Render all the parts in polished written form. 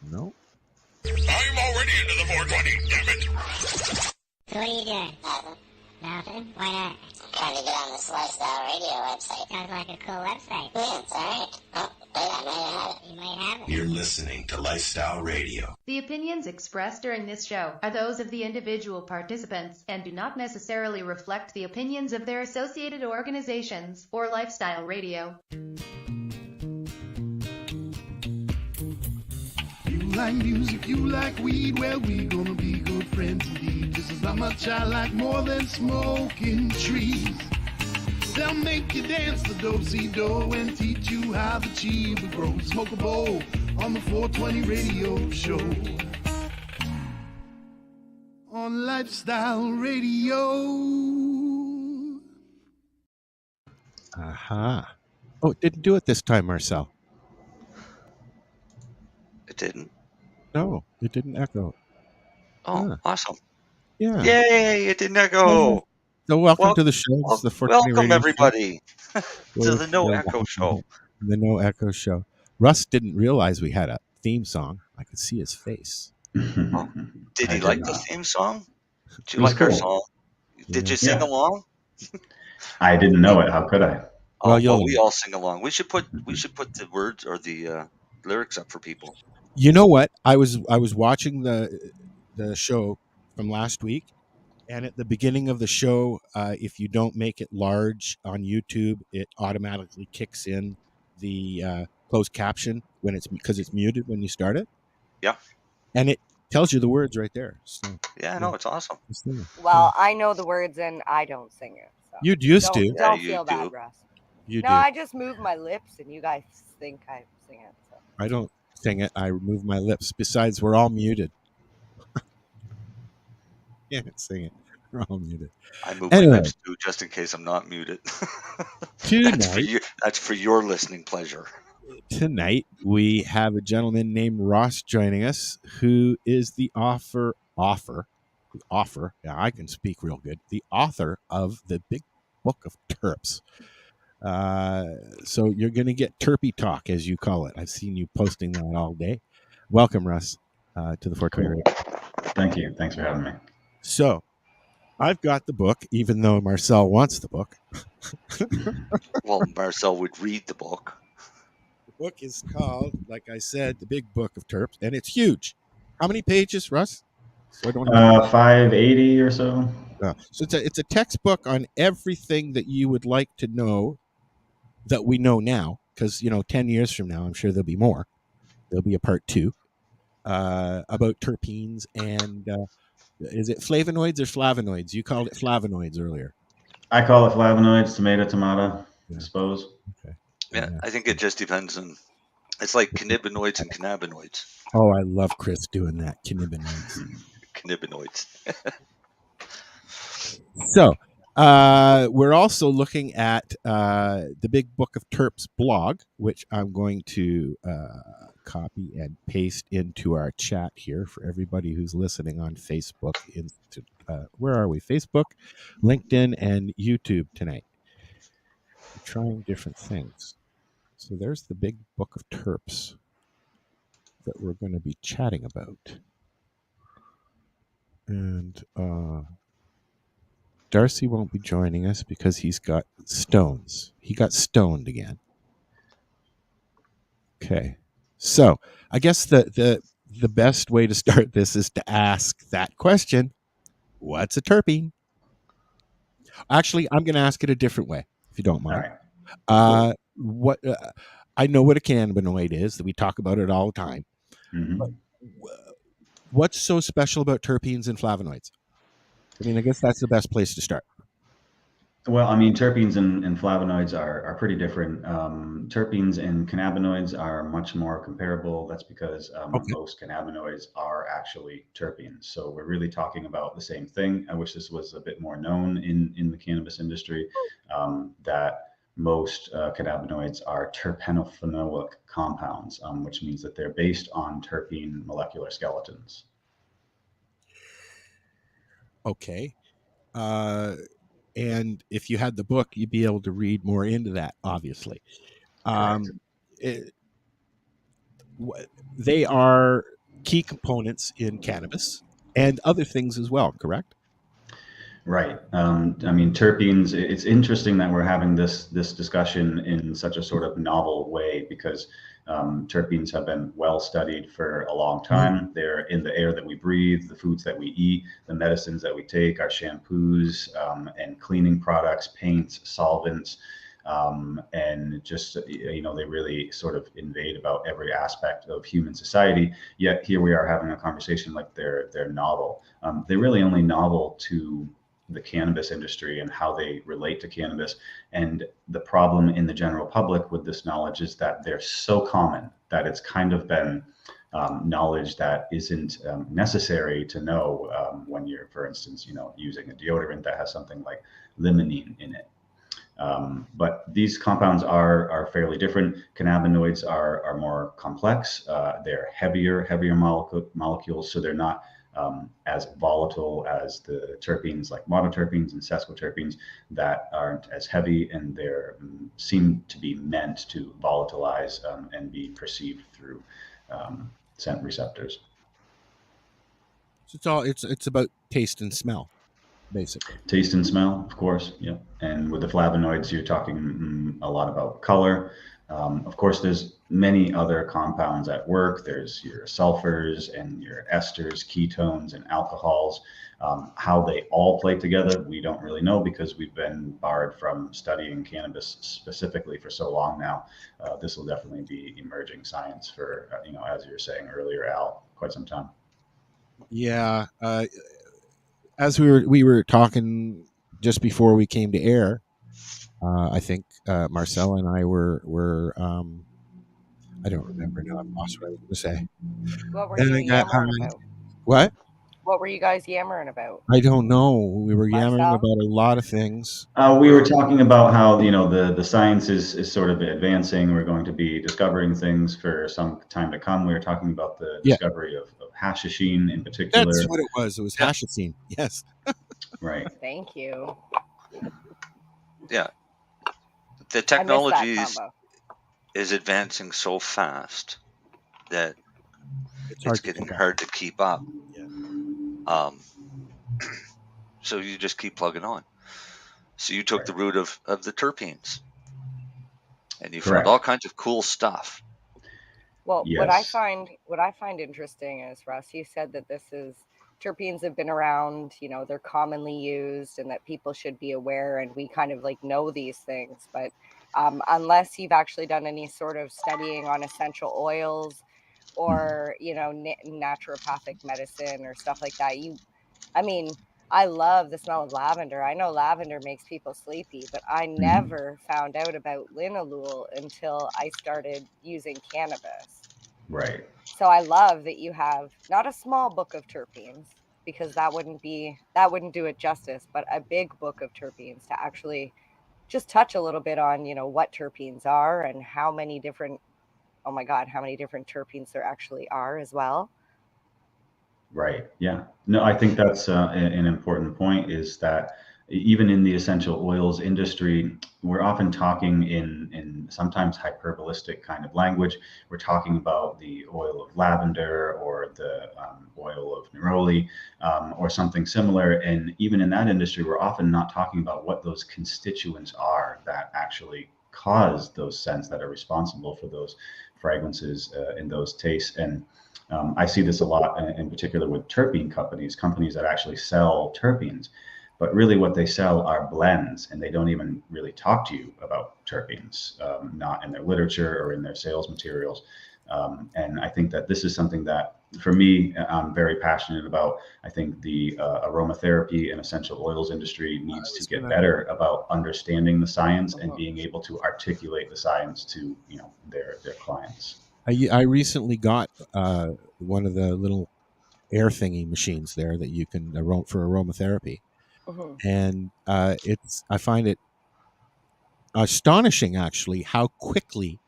No. I'm already into the 420, damn it. So what are you doing? Nothing. Nothing? Why not? Trying to get on this lifestyle radio website. Sounds like a cool website. Yeah, it's alright. Oh, wait, I might have it. You might have it. You're listening to Lifestyle Radio. The opinions expressed during this show are those of the individual participants and do not necessarily reflect the opinions of their associated organizations or Lifestyle Radio. You like music, you like weed, well, we gonna be good friends indeed. Just as much I like more than smoking trees. They'll make you dance the do-si-do and teach you how the chiva grows. Smoke a bowl on the 420 radio show. On Lifestyle Radio. Aha. Oh, it didn't do it this time, Marcel. It didn't. No, it didn't echo. Oh, Huh. awesome. Yeah. Yay, it didn't echo. So welcome to the show. It's the 420 Welcome, radio everybody, show. to the No Echo Show. The No Echo Show. Russ didn't realize we had a theme song. I could see his face. Oh, did he like the theme song? Did you It was like our cool. song? Did you sing Yeah. along? I didn't know it. How could I? Oh, Well, well, we all sing along. We should put the words or the lyrics up for people. You know what? I was watching the show from last week, and at the beginning of the show, if you don't make it large on YouTube, it automatically kicks in the closed caption because it's muted when you start it. Yeah. And it tells you the words right there. So, Yeah, no, it's awesome. Well, I know the words and I don't sing it. So. You used to. Don't Yeah, you feel do. bad, Russ. You No, do. I just move my lips and you guys think I sing it. So. I don't sing it. I remove my lips. Besides, we're all muted. Can't sing it. We're all muted. I move Anyway. my lips too, just in case I'm not muted. That's for your listening pleasure. Tonight, we have a gentleman named Ross joining us, who is the author. Yeah, I can speak real good. The author of the Big Book of Terps. So you're going to get terpy talk, as you call it. I've seen you posting that all day. Welcome, Russ, to the 420 Radio. Thank you. Thanks for having me. So, I've got the book, even though Marcel wants the book. Well, Marcel would read the book. The book is called, like I said, the Big Book of Terps, and it's huge. How many pages, Russ? So I don't 580 or so. So it's a textbook on everything that you would like to know that we know now, because 10 years from now, I'm sure there'll be more. There'll be a part 2 about terpenes and is it flavonoids or flavonoids? You called it flavonoids earlier. I call it flavonoids, tomato, I suppose. Okay. Yeah, I think it just depends on. It's like cannabinoids and cannabinoids. Oh, I love Chris doing that. Cannabinoids. Cannabinoids. So, we're also looking at the Big Book of Terps blog, which I'm going to copy and paste into our chat here for everybody who's listening on Facebook. Where are we? Facebook, LinkedIn, and YouTube tonight. We're trying different things. So there's the Big Book of Terps that we're going to be chatting about. And Darcy won't be joining us because he's got stones. He got stoned again. Okay. So I guess the best way to start this is to ask that question. What's a terpene? Actually, I'm going to ask it a different way, if you don't mind. All right. I know what a cannabinoid is. That we talk about it all the time. Mm-hmm. But what's so special about terpenes and flavonoids? I mean, I guess that's the best place to start. Well, I mean, terpenes and flavonoids are pretty different. Terpenes and cannabinoids are much more comparable. That's because most cannabinoids are actually terpenes. So we're really talking about the same thing. I wish this was a bit more known in the cannabis industry, that most cannabinoids are terpenophenoic compounds, which means that they're based on terpene molecular skeletons. Okay. And if you had the book, you'd be able to read more into that, obviously. They are key components in cannabis and other things as well, correct? Right. I mean, terpenes, it's interesting that we're having this discussion in such a sort of novel way, because terpenes have been well studied for a long time. They're in the air that we breathe, the foods that we eat, the medicines that we take, our shampoos, and cleaning products, paints, solvents. And just, they really sort of invade about every aspect of human society. Yet here we are having a conversation like they're novel. They're really only novel to the cannabis industry and how they relate to cannabis. And the problem in the general public with this knowledge is that they're so common that it's kind of been knowledge that isn't necessary to know when you're, for instance, using a deodorant that has something like limonene in it. But these compounds are fairly different. Cannabinoids are more complex. They're heavier molecules, so they're not as volatile as the terpenes, like monoterpenes and sesquiterpenes, that aren't as heavy, and they seem to be meant to volatilize and be perceived through scent receptors. So it's about taste and smell, basically. Taste and smell, of course, yeah. And with the flavonoids, you're talking a lot about color. Of course, there's many other compounds at work. There's your sulfurs and your esters, ketones, and alcohols. How they all play together, we don't really know, because we've been barred from studying cannabis specifically for so long now. This will definitely be emerging science for, as you were saying earlier, Al, quite some time. Yeah. As we were talking just before we came to air, I think Marcel and I were I don't remember now. I've lost what I was going to say. What were you yammering about? What? What were you guys yammering about? I don't know. We were Marcel? yammering about a lot of things. We were talking about how the science is sort of advancing. We're going to be discovering things for some time to come. We were talking about the discovery of hashishene in particular. That's what it was. It was hashishene. Yes. Right. Thank you. Yeah. The technology is advancing so fast that it's getting hard to keep up. Yeah. So you just keep plugging on. So you took the route of the terpenes, and you found all kinds of cool stuff. Well, what I find interesting is, Russ, you said that terpenes have been around, they're commonly used, and that people should be aware, and we kind of know these things. But unless you've actually done any sort of studying on essential oils or, naturopathic medicine or stuff like that, I love the smell of lavender. I know lavender makes people sleepy, but I never found out about linalool until I started using cannabis. Right. So I love that you have not a small book of terpenes, because that wouldn't do it justice, but a big book of terpenes to actually just touch a little bit on, what terpenes are and how many different terpenes there actually are as well. Right. Yeah. No, I think that's an important point, is that even in the essential oils industry, we're often talking in sometimes hyperbolistic kind of language. We're talking about the oil of lavender or the oil of neroli or something similar. And even in that industry, we're often not talking about what those constituents are that actually cause those scents, that are responsible for those fragrances and those tastes. And I see this a lot, in particular with terpene companies that actually sell terpenes, but really what they sell are blends, and they don't even really talk to you about terpenes, not in their literature or in their sales materials. And I think that this is something that, for me, I'm very passionate about. I think the aromatherapy and essential oils industry needs to get better about understanding the science and being able to articulate the science to their clients. I recently got one of the little air thingy machines there that you can for aromatherapy, and I find it astonishing actually how quickly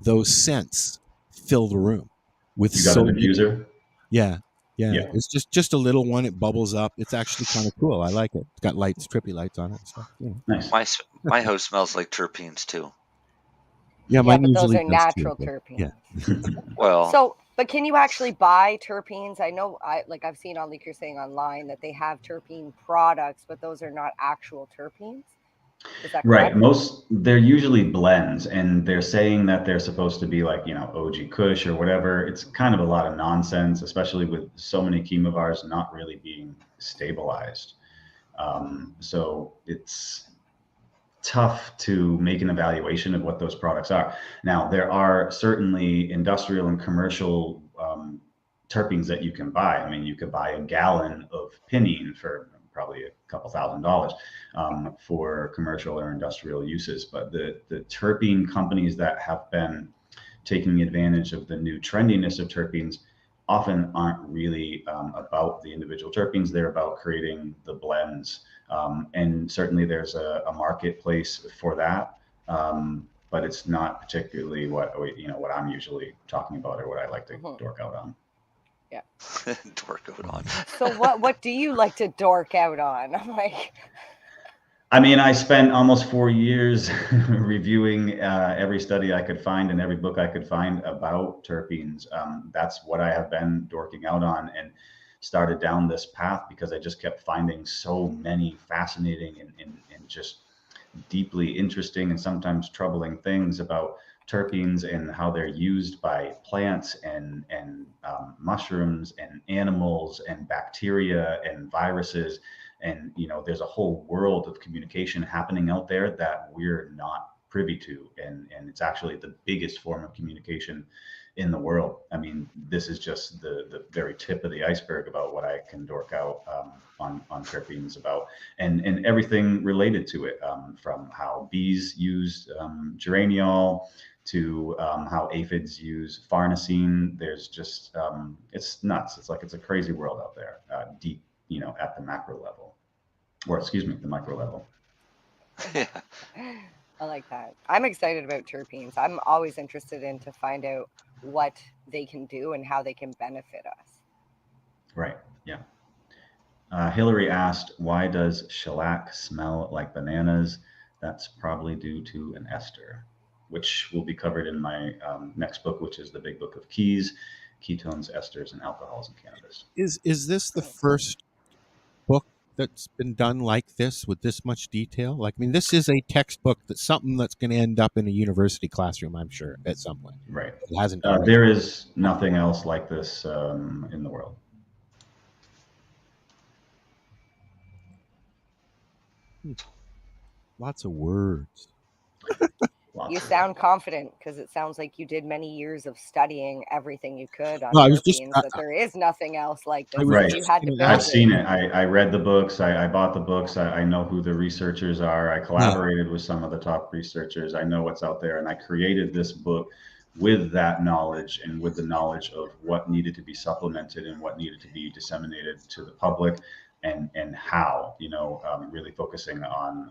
those scents fill the room with. You got an diffuser? Yeah. It's just a little one. It bubbles up. It's actually kind of cool. I like it. It's got lights, trippy lights on it. So, Nice. My house smells like terpenes too. Yeah, mine but usually those are natural too, terpenes. Yeah. Well, so But can you actually buy terpenes? I know, I've seen on, like you're saying, online that they have terpene products, but those are not actual terpenes. Is that correct? Right. They're usually blends, and they're saying that they're supposed to be like, OG Kush or whatever. It's kind of a lot of nonsense, especially with so many chemovars not really being stabilized. So it's tough to make an evaluation of what those products are. Now, there are certainly industrial and commercial terpenes that you can buy. I mean, you could buy a gallon of pinene for probably a couple $1,000s for commercial or industrial uses. But the terpene companies that have been taking advantage of the new trendiness of terpenes often aren't really about the individual terpenes. They're about creating the blends. And certainly there's a marketplace for that. But it's not particularly what I'm usually talking about or what I like to dork out on. Yeah. Dork out on. So what do you like to dork out on? I'm like, I mean, I spent almost 4 years reviewing every study I could find and every book I could find about terpenes. That's what I have been dorking out on, and started down this path because I just kept finding so many fascinating and just deeply interesting and sometimes troubling things about terpenes and how they're used by plants and mushrooms and animals and bacteria and viruses. And, there's a whole world of communication happening out there that we're not privy to. And it's actually the biggest form of communication in the world. I mean, this is just the very tip of the iceberg about what I can dork out on terpenes about, and everything related to it, from how bees use geraniol to how aphids use farnesene. There's just, it's nuts. It's a crazy world out there, deep, at the macro level, or excuse me, the micro level. Yeah. I like that. I'm excited about terpenes. I'm always interested in to find out what they can do and how they can benefit us. Right. Yeah. Hillary asked, why does shellac smell like bananas? That's probably due to an ester, which will be covered in my next book, which is the Big Book of Keys, Ketones, Esters, and Alcohols in Cannabis. Is this the first book that's been done like this with this much detail? Like, I mean, this is a textbook that's something that's going to end up in a university classroom, I'm sure, at some point. Right. It hasn't. There is nothing else like this in the world. Lots of words. You sound confident because it sounds like you did many years of studying everything you could on terpenes, that there is nothing else like this. Right. You had to I've seen it. I read the books. I bought the books. I know who the researchers are. I collaborated with some of the top researchers. I know what's out there. And I created this book with that knowledge and with the knowledge of what needed to be supplemented and what needed to be disseminated to the public, and how, really focusing on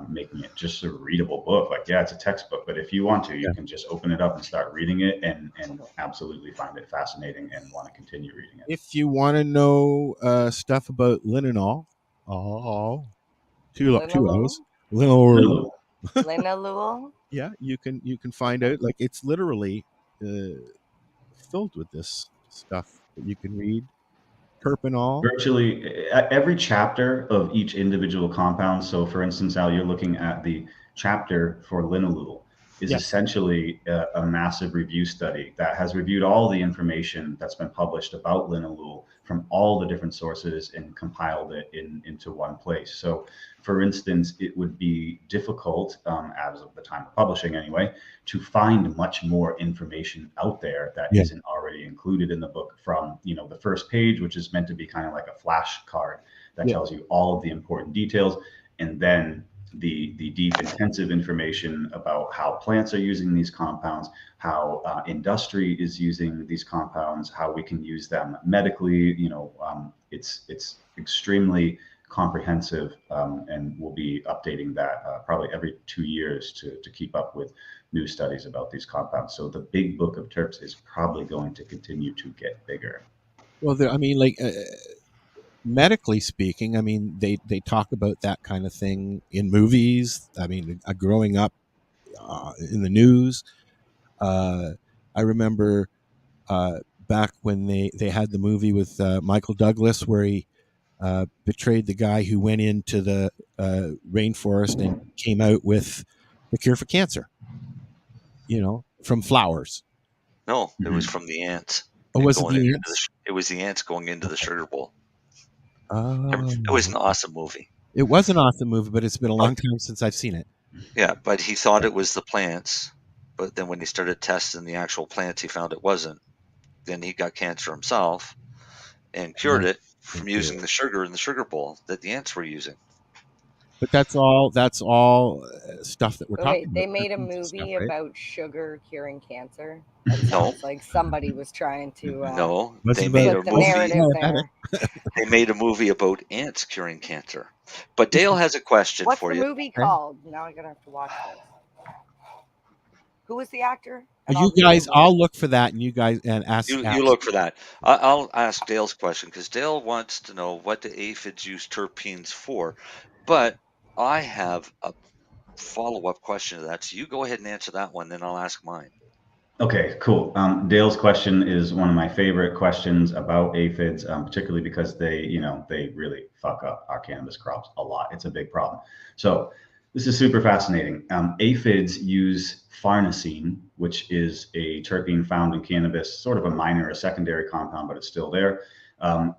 making it just a readable book. Like, yeah, it's a textbook, but if you want to, you can just open it up and start reading it and absolutely find it fascinating and want to continue reading it. If you want to know stuff about linalool, two O's, linalool. Yeah, you can find out. Like, it's literally filled with this stuff that you can read. Terpenol. Virtually every chapter of each individual compound. So, for instance, Al, you're looking at the chapter for linalool is essentially a massive review study that has reviewed all the information that's been published about linalool from all the different sources and compiled it into one place. So, for instance, it would be difficult, as of the time of publishing anyway, to find much more information out there that isn't already included in the book, from the first page, which is meant to be kind of like a flashcard that tells you all of the important details, and then the deep intensive information about how plants are using these compounds, how industry is using these compounds, how we can use them medically. It's extremely comprehensive, and we'll be updating that probably every 2 years to keep up with new studies about these compounds. So the Big Book of Terps is probably going to continue to get bigger. Well, medically speaking, I mean, they talk about that kind of thing in movies. I mean, growing up in the news, I remember back when they had the movie with Michael Douglas where he betrayed the guy who went into the rainforest and came out with the cure for cancer, from flowers. No, it was from the ants. Oh, was it the ants? It was the ants going into the sugar bowl. Oh. It was an awesome movie. It was an awesome movie, but it's been a long time since I've seen it. Yeah, but he thought it was the plants, but then when he started testing the actual plants, he found it wasn't. Then he got cancer himself and cured it from using the sugar in the sugar bowl that the ants were using. But that's all stuff that we're talking about. They made a movie about sugar curing cancer. That sounds like somebody was trying to they made a the narrative there. They made a movie about ants curing cancer. But Dale has a question for you. What's the movie called? Now I'm gonna have to watch this. Who was the actor? You guys, I'll look for that, and you guys ask. You look for that. I'll ask Dale's question because Dale wants to know what the aphids use terpenes for. But I have a follow-up question to that. So you go ahead and answer that one, then I'll ask mine. Okay, cool. Dale's question is one of my favorite questions about aphids, particularly because they really fuck up our cannabis crops a lot. It's a big problem. So this is super fascinating. Aphids use farnesene, which is a terpene found in cannabis, sort of a minor, a secondary compound, but it's still there,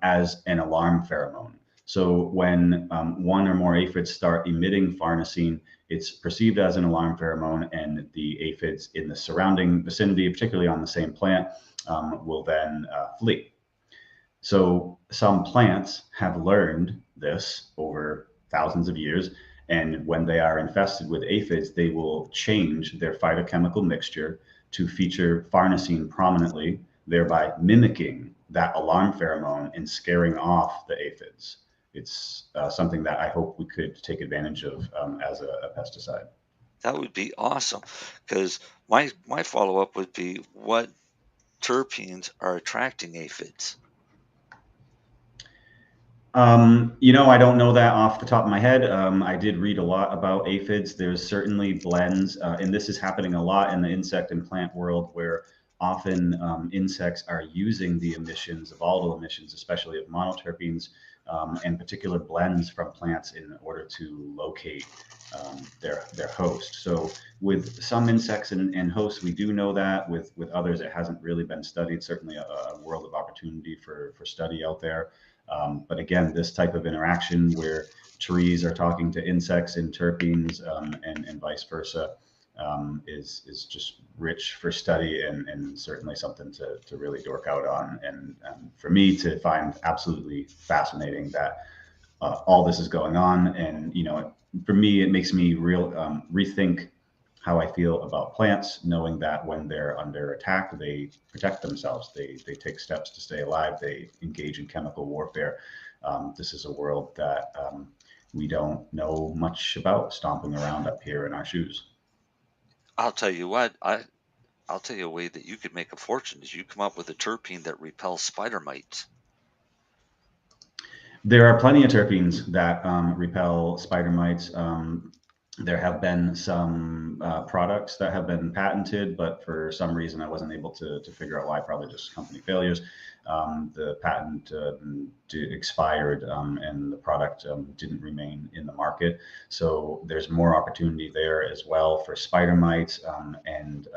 as an alarm pheromone. So when one or more aphids start emitting farnesene, it's perceived as an alarm pheromone, and the aphids in the surrounding vicinity, particularly on the same plant, will then flee. So some plants have learned this over thousands of years, and when they are infested with aphids, they will change their phytochemical mixture to feature farnesene prominently, thereby mimicking that alarm pheromone and scaring off the aphids. It's something that I hope we could take advantage of as a pesticide. That would be awesome, because my follow-up would be, what terpenes are attracting aphids? I don't know that off the top of my head. I did read a lot about aphids. There's certainly blends, and this is happening a lot in the insect and plant world, where often insects are using the emissions, the volatile emissions, especially of monoterpenes, and particular blends from plants in order to locate their host. So with some insects and hosts, we do know that. With others, it hasn't really been studied. Certainly a world of opportunity for study out there. But again, this type of interaction where trees are talking to insects in terpenes and vice versa is just rich for study and certainly something to really dork out on. And for me to find absolutely fascinating that all this is going on. And, for me, it makes me rethink how I feel about plants, knowing that when they're under attack, they protect themselves. They take steps to stay alive. They engage in chemical warfare. This is a world that we don't know much about, stomping around up here in our shoes. I'll tell you what, I'll tell you a way that you could make a fortune is you come up with a terpene that repels spider mites. There are plenty of terpenes that repel spider mites. There have been some products that have been patented, but for some reason I wasn't able to figure out why, probably just company failures. The patent expired and the product didn't remain in the market. So there's more opportunity there as well for spider mites and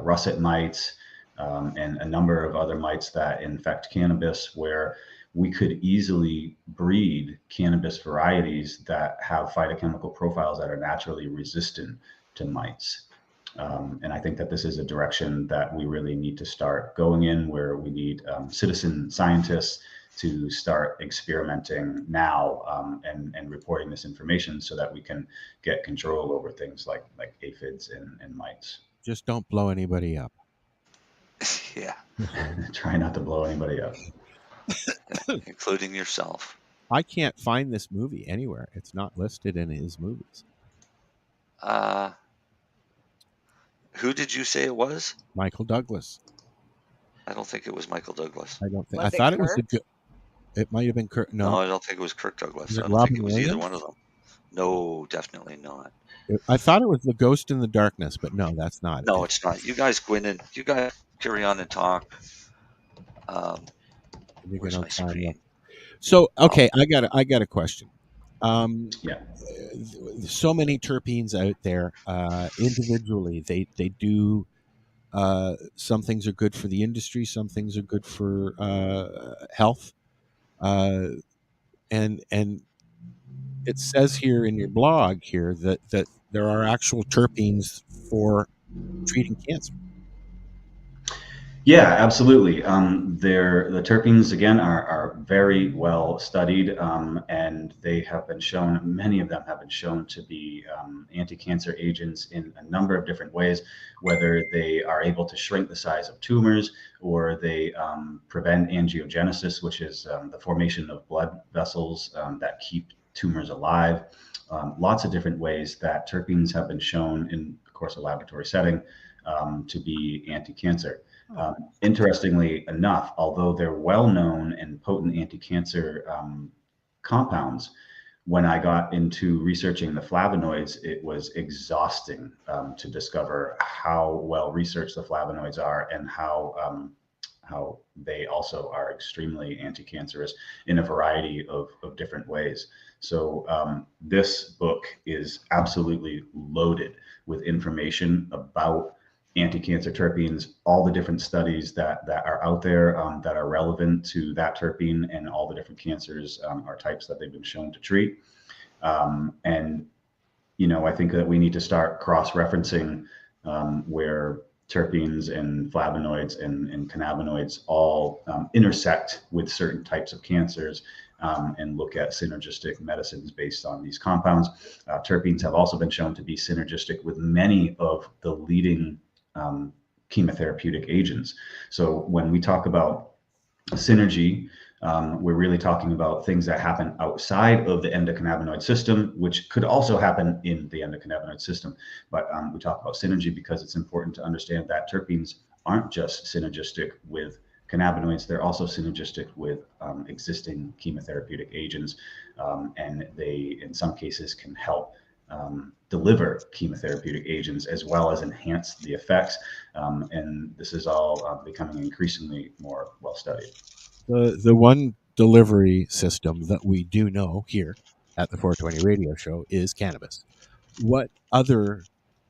russet mites and a number of other mites that infect cannabis, where we could easily breed cannabis varieties that have phytochemical profiles that are naturally resistant to mites. And I think that this is a direction that we really need to start going in, where we need citizen scientists to start experimenting now and reporting this information so that we can get control over things like aphids and mites. Just don't blow anybody up. Yeah. Try not to blow anybody up. Including yourself. I can't find this movie anywhere. It's not listed in his movies. Who did you say it was? Michael Douglas. I don't think it was Michael Douglas. I don't think. I thought it was it might have been Kirk. No, I don't think it was Kirk Douglas. I don't think it was either one of them. No, definitely not. I thought it was The Ghost in the Darkness, but no, that's not. No, it's not. You guys go in and carry on and talk. Where's my screen? So okay, I got a question. Yeah. So many terpenes out there. Individually, they do. Some things are good for the industry. Some things are good for health. And it says here in your blog here that there are actual terpenes for treating cancer. Yeah, absolutely. The terpenes again are very well studied, and they have been shown. Many of them have been shown to be anti-cancer agents in a number of different ways. Whether they are able to shrink the size of tumors, or they prevent angiogenesis, which is the formation of blood vessels that keep tumors alive. Lots of different ways that terpenes have been shown in, of course, a laboratory setting to be anti-cancer. Interestingly enough, although they're well-known and potent anti-cancer compounds, when I got into researching the flavonoids, it was exhausting to discover how well researched the flavonoids are and how they also are extremely anti-cancerous in a variety of different ways. So this book is absolutely loaded with information about anti-cancer terpenes, all the different studies that are out there that are relevant to that terpene, and all the different cancers or types that they've been shown to treat. And I think that we need to start cross-referencing where terpenes and flavonoids and cannabinoids all intersect with certain types of cancers, and look at synergistic medicines based on these compounds. Terpenes have also been shown to be synergistic with many of the leading chemotherapeutic agents. So when we talk about synergy, we're really talking about things that happen outside of the endocannabinoid system, which could also happen in the endocannabinoid system. But we talk about synergy because it's important to understand that terpenes aren't just synergistic with cannabinoids, they're also synergistic with existing chemotherapeutic agents, and they, in some cases, can help deliver chemotherapeutic agents as well as enhance the effects. And this is all becoming increasingly more well studied. The one delivery system that we do know here at the 420 Radio Show is cannabis. What other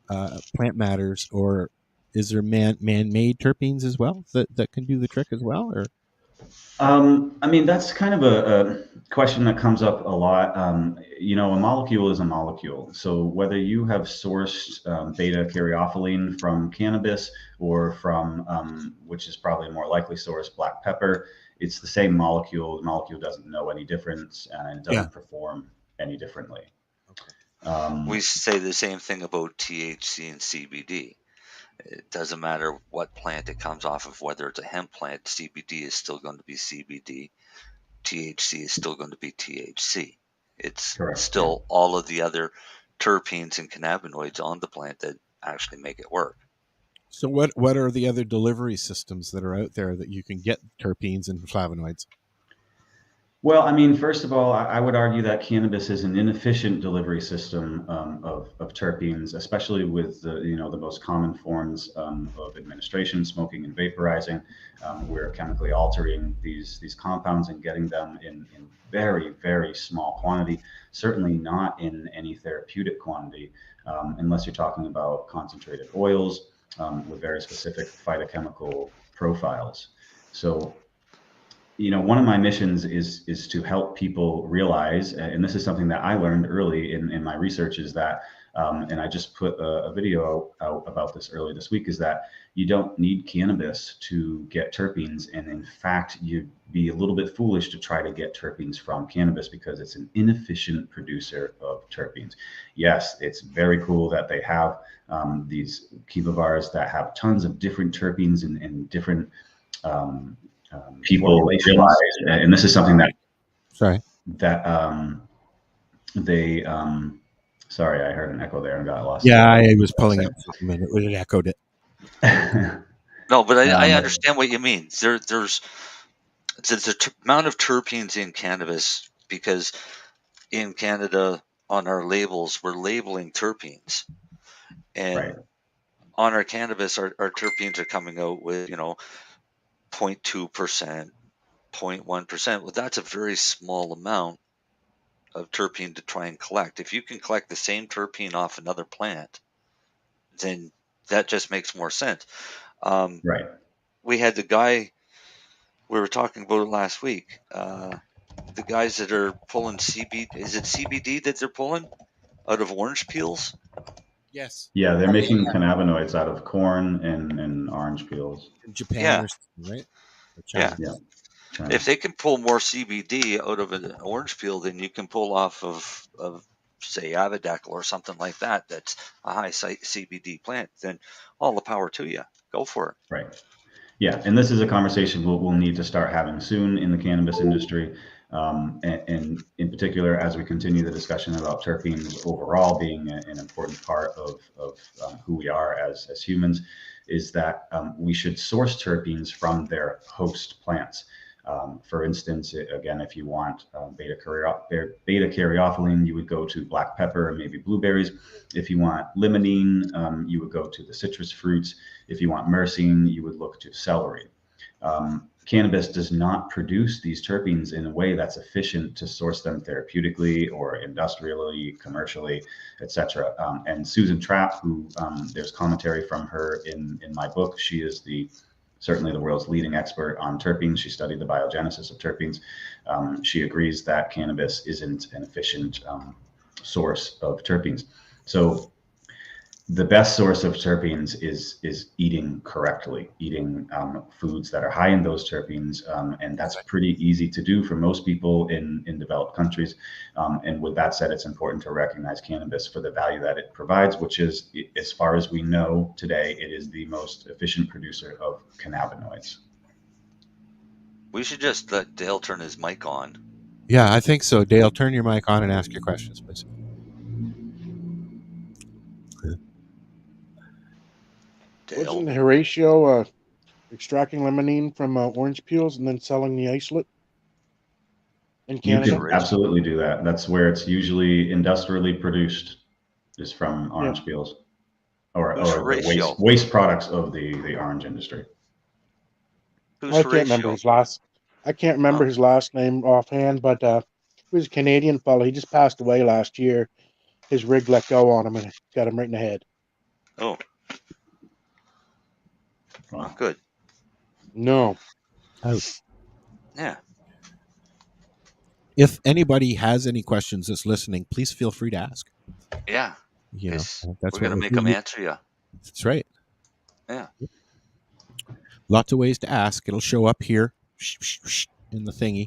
plant matters, or is there man-made terpenes as well that can do the trick as well? Or I mean, that's kind of a question that comes up a lot. A molecule is a molecule. So whether you have sourced beta caryophyllene from cannabis or from, which is probably a more likely source, black pepper, it's the same molecule. The molecule doesn't know any difference, and it doesn't perform any differently. We say the same thing about THC and CBD. It doesn't matter what plant it comes off of, whether it's a hemp plant, CBD is still going to be CBD. THC is still going to be THC. It's Correct, still all of the other terpenes and cannabinoids on the plant that actually make it work. So what are the other delivery systems that are out there that you can get terpenes and flavonoids? Well, I mean, first of all, I would argue that cannabis is an inefficient delivery system of terpenes, especially with the most common forms of administration, smoking and vaporizing. We're chemically altering these compounds and getting them in very, very small quantity, certainly not in any therapeutic quantity, unless you're talking about concentrated oils with very specific phytochemical profiles. So one of my missions is to help people realize, and this is something that I learned early in my research, is that, and I just put a video out about this earlier this week, is that you don't need cannabis to get terpenes. And in fact, you'd be a little bit foolish to try to get terpenes from cannabis because it's an inefficient producer of terpenes. Yes, it's very cool that they have these kiva bars that have tons of different terpenes and different people realize, and this is something that they sorry, I heard an echo there and got lost. Yeah, I was pulling up something and it echoed it. No, but I understand what you mean. There's the amount of terpenes in cannabis, because in Canada on our labels we're labeling terpenes, and on our cannabis, our terpenes are coming out with 0.2%, 0.1%. Well, that's a very small amount of terpene to try and collect. If you can collect the same terpene off another plant, then that just makes more sense. Right. We had the guy we were talking about it last week. The guys that are pulling CBD, is it CBD that they're pulling out of orange peels? Yes. Yeah, they're making cannabinoids out of corn and orange peels. In Japan, or something, right? Or China. Yeah. If they can pull more CBD out of an orange peel than you can pull off of say Avodac or something like that, that's a high CBD plant, then all the power to you. Go for it. Right. Yeah, and this is a conversation we'll need to start having soon in the cannabis industry, and in particular as we continue the discussion about terpenes overall being an important part of who we are as humans, is that we should source terpenes from their host plants. For instance, again, if you want beta caryophyllene, you would go to black pepper and maybe blueberries. If you want limonene, you would go to the citrus fruits. If you want myrcene, you would look to celery. Cannabis does not produce these terpenes in a way that's efficient to source them therapeutically or industrially, commercially, etc. And Susan Trapp, who there's commentary from her in my book, she is certainly the world's leading expert on terpenes. She studied the biogenesis of terpenes. She agrees that cannabis isn't an efficient source of terpenes. So the best source of terpenes is eating correctly, eating foods that are high in those terpenes, and that's pretty easy to do for most people in developed countries. And with that said, it's important to recognize cannabis for the value that it provides, which is, as far as we know today, it is the most efficient producer of cannabinoids. We should just let Dale turn his mic on. Yeah, I think so. Dale, turn your mic on and ask your questions, please. Wasn't Horatio extracting limonene from orange peels and then selling the isolate in Canada? You can absolutely do that. That's where it's usually industrially produced, is from orange peels or the waste products of the orange industry. I can't remember his last name offhand, but he was a Canadian fellow. He just passed away last year. His rig let go on him and got him right in the head. Oh. Well, good. No. Oh. Yeah. If anybody has any questions that's listening, please feel free to ask. Yeah. You know, that's we're going to make them answer you. That's right. Yeah. Lots of ways to ask. It'll show up here in the thingy.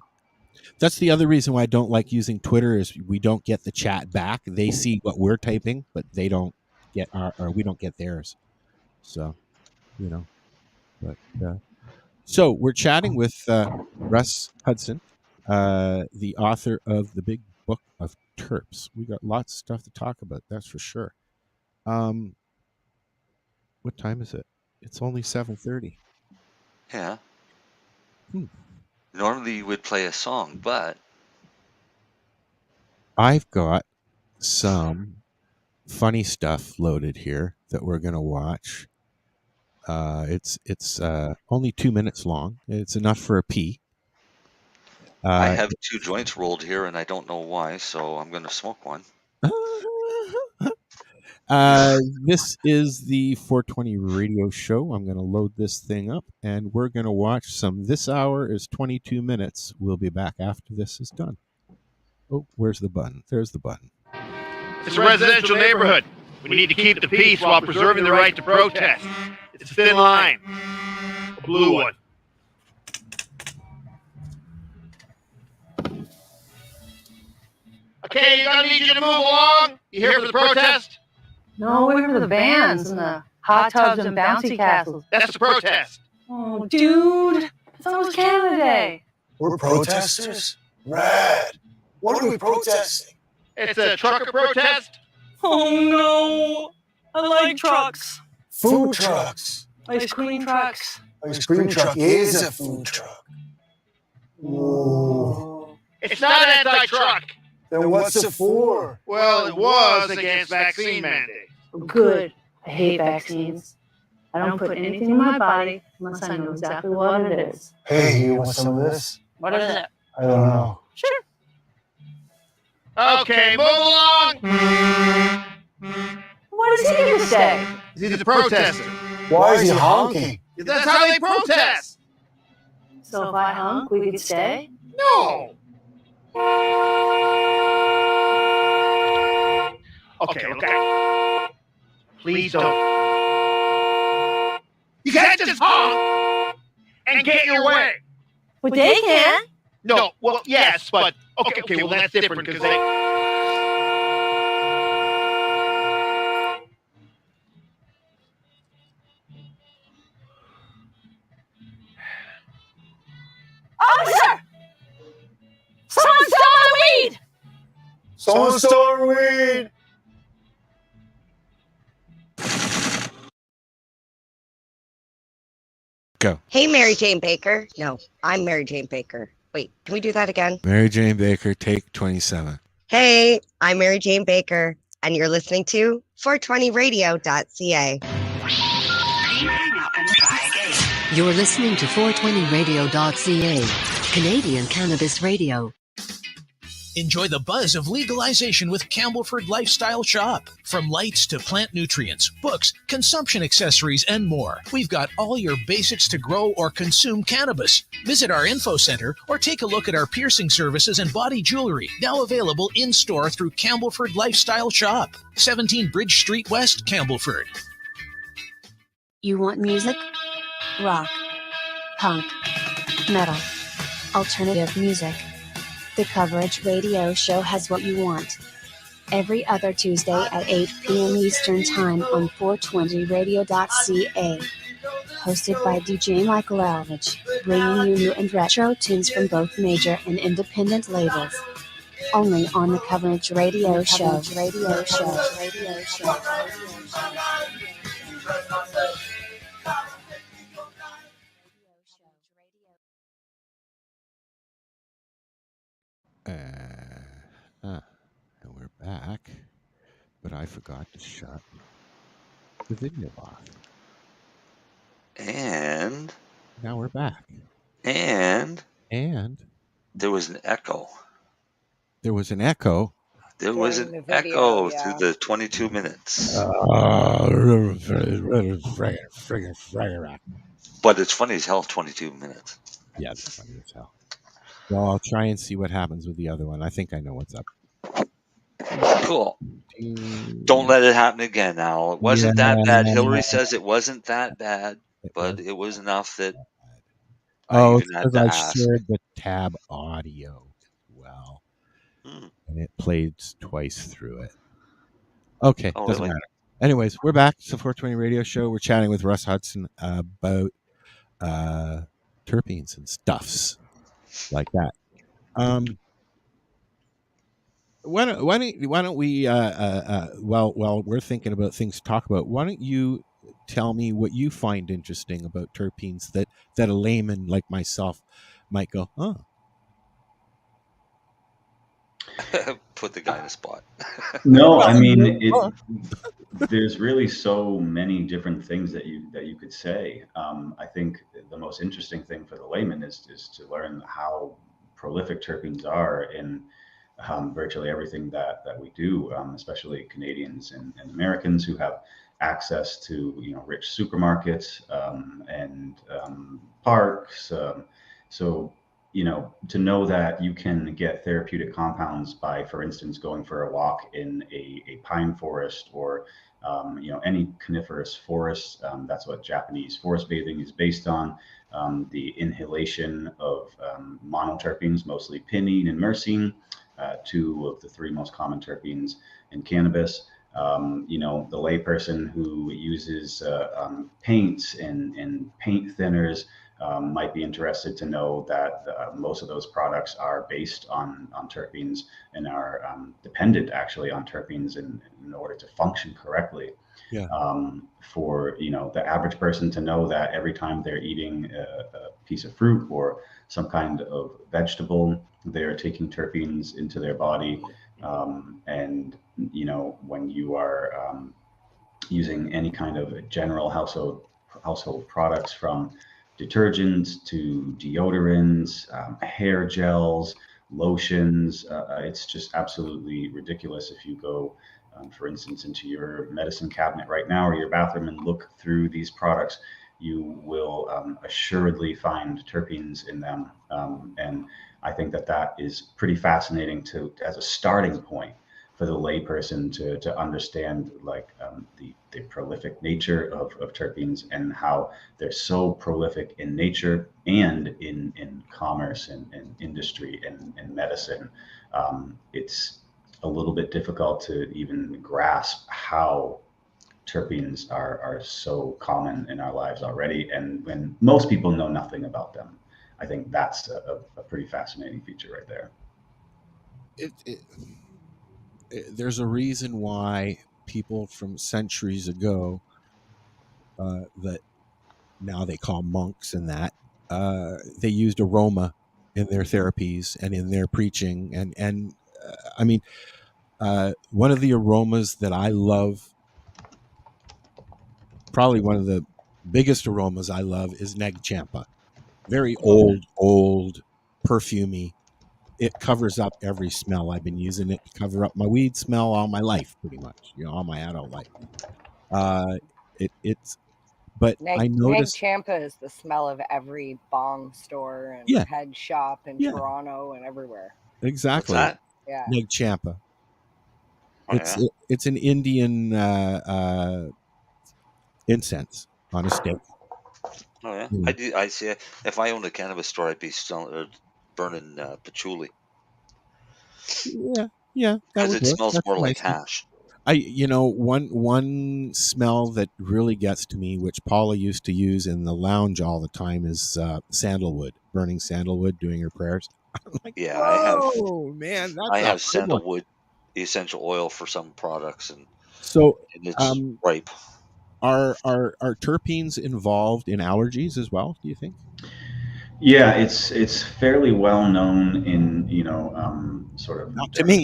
That's the other reason why I don't like using Twitter, is we don't get the chat back. They see what we're typing, but they don't get we don't get theirs. So, you know. But so we're chatting with Russ Hudson, the author of the Big Book of Terps. We got lots of stuff to talk about, that's for sure. What time is it? It's only 7:30. Yeah. Normally you would play a song, but I've got some funny stuff loaded here that we're going to watch. It's only 2 minutes long. It's enough for a pee. I have 2 joints rolled here, and I don't know why, so I'm going to smoke one. This is the 420 radio show. I'm going to load this thing up, and we're going to watch some. This hour is 22 minutes. We'll be back after this is done. Oh, where's the button? There's the button. It's a residential neighborhood. We need to keep the peace while preserving the right to protest. It's a thin line. A blue one. Okay, you're gonna need you to move along. You here for the protest? No, we're for the bands and the hot tubs and bouncy castles. That's the protest. Oh, dude. I thought it was Canada Day. We're protesters? Rad. What are we protesting? It's a trucker protest. Oh, no. I like trucks. Food trucks. Ice cream trucks. Ice cream truck is a food truck. Whoa. It's not anti-truck. Then what's it for? Well, it was against vaccine mandates. Good. I hate vaccines. I don't put anything in my body unless I know exactly what it is. Hey, you want some of this? What is it? I don't know. Sure. Okay, move along. Why does he get to stay? He's a protester. Why is he honking? That's how they protest. So if I honk, we could stay? No. Okay. Please don't. You can't just honk and get your way. Well, they can. No, well, yes, but okay, well, that's different because they. Officer! Someone stole my weed! Someone stole our weed! Go. Hey, Mary Jane Baker. No, I'm Mary Jane Baker. Wait, can we do that again? Mary Jane Baker, take 27. Hey, I'm Mary Jane Baker, and you're listening to 420radio.ca. You're listening to 420radio.ca, Canadian Cannabis Radio. Enjoy the buzz of legalization with Campbellford Lifestyle Shop. From lights to plant nutrients, books, consumption accessories, and more. We've got all your basics to grow or consume cannabis. Visit our info center or take a look at our piercing services and body jewelry, now available in-store through Campbellford Lifestyle Shop, 17 Bridge Street West, Campbellford. You want music? Rock, punk, metal, alternative music. The Coverage Radio Show has what you want. Every other Tuesday at 8 p.m. Eastern Time on 420radio.ca. Hosted by DJ Michael Alvich, bringing you new and retro tunes from both major and independent labels. Only on the Coverage Radio Show. Radio Show. Radio Show. And we're back, but I forgot to shut the video off. And now we're back. And there was an echo. There was an echo. There was an echo through the 22 minutes. But it's funny as hell, 22 minutes. Yeah, it's funny as hell. Well, I'll try and see what happens with the other one. I think I know what's up. Cool. Don't let it happen again, Al. It wasn't that bad. Hillary says it wasn't that bad, but it was enough that I even had to ask. Shared the tab audio as well. And it played twice through it. Okay, doesn't matter. Anyways, we're back. It's the 420 Radio Show. We're chatting with Russ Hudson about terpenes and stuffs like that. Why don't we while we're thinking about things to talk about, why don't you tell me what you find interesting about terpenes that a layman like myself might go, huh? Put the guy in a spot. No, I mean, there's really so many different things that you could say. I think the most interesting thing for the layman is to learn how prolific terpenes are in virtually everything that we do, especially Canadians and Americans who have access to rich supermarkets and parks. So to know that you can get therapeutic compounds by, for instance, going for a walk in a pine forest or any coniferous forest. That's what Japanese forest bathing is based on. The inhalation of monoterpenes, mostly pinene and myrcene, two of the three most common terpenes in cannabis. The layperson who uses paints and paint thinners might be interested to know that most of those products are based on terpenes and are dependent actually on terpenes in order to function correctly. Yeah. For the average person to know that every time they're eating a piece of fruit or some kind of vegetable, they're taking terpenes into their body. And when you are using any kind of general household household products, from detergents to deodorants, hair gels, lotions. It's just absolutely ridiculous. If you go, for instance, into your medicine cabinet right now or your bathroom and look through these products, you will assuredly find terpenes in them. And I think that is pretty fascinating as a starting point for the layperson to understand, like, the prolific nature of terpenes and how they're so prolific in nature and in commerce and industry and medicine. It's a little bit difficult to even grasp how terpenes are so common in our lives already, and when most people know nothing about them. I think that's a pretty fascinating feature right there. There's a reason why people from centuries ago that now they call monks and that they used aroma in their therapies and in their preaching, and I mean, one of the aromas that I love, probably one of the biggest aromas I love, is neg champa. Very old, perfumey. It covers up every smell. I've been using it to cover up my weed smell all my life, pretty much, all my adult life. But I noticed neg champa is the smell of every bong store and head shop in Toronto and everywhere. Exactly. What's that? Yeah. Neg champa. It's an Indian incense on a stick. Oh yeah, I see. If I owned a cannabis store, I'd be burning patchouli. Yeah, because it smells more like hash. One smell that really gets to me, which Paula used to use in the lounge all the time, is sandalwood. Burning sandalwood, doing her prayers. I'm like, yeah, I have sandalwood essential oil for some products, and it's ripe. Are terpenes involved in allergies as well, do you think? Yeah, it's fairly well known in sort of not to me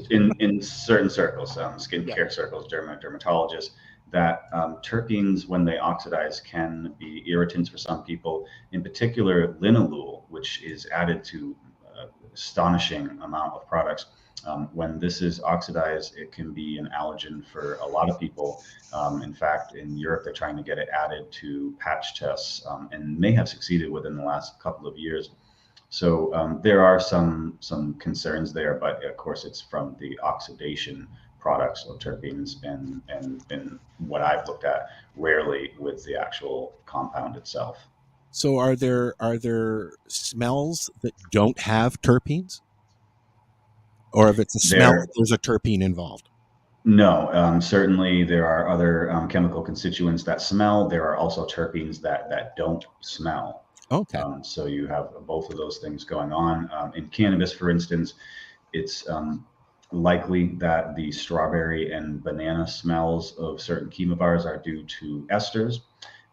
in certain circles, skincare circles, dermatologists, that terpenes, when they oxidize, can be irritants for some people. In particular, linalool, which is added to astonishing amount of products. When this is oxidized, it can be an allergen for a lot of people. In fact, in Europe, they're trying to get it added to patch tests, and may have succeeded within the last couple of years. So there are some concerns there, but of course, it's from the oxidation products of terpenes, and what I've looked at, rarely with the actual compound itself. So are there smells that don't have terpenes? Or if it's a smell, there's a terpene involved? No, certainly there are other chemical constituents that smell. There are also terpenes that don't smell. Okay. So you have both of those things going on. In cannabis, for instance, it's likely that the strawberry and banana smells of certain chemovars are due to esters.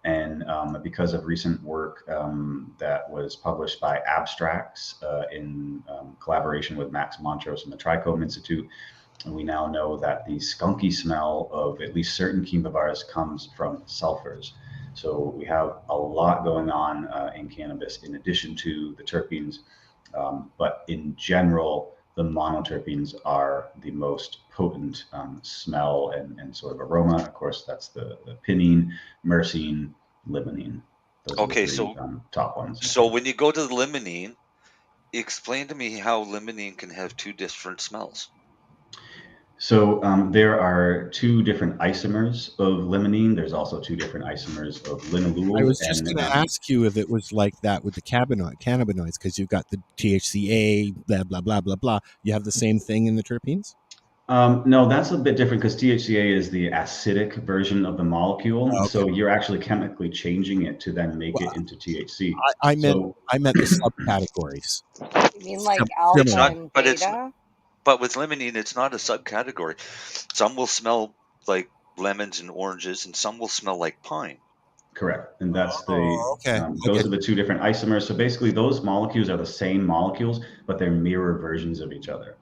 And because of recent work that was published by Abstracts in collaboration with Max Montrose and the Trichome Institute, we now know that the skunky smell of at least certain chemovars comes from sulfurs. So we have a lot going on in cannabis in addition to the terpenes. But in general, the monoterpenes are the most potent smell and sort of aroma. Of course, that's the pinene, myrcene, limonene. Those are the three, top ones. So when you go to the limonene, explain to me how limonene can have two different smells. So there are two different isomers of limonene. There's also two different isomers of linalool. I was just going to ask you if it was like that with the cannabinoids, because you've got the THCA, blah, blah, blah, blah, blah. You have the same thing in the terpenes? No, that's a bit different because THCA is the acidic version of the molecule. Okay. So you're actually chemically changing it to then make it into THC. I meant the subcategories. You mean like alpha and beta? But with limonene, it's not a subcategory. Some will smell like lemons and oranges, and some will smell like pine. Correct. And that's those are the two different isomers. So basically, those molecules are the same molecules, but they're mirror versions of each other.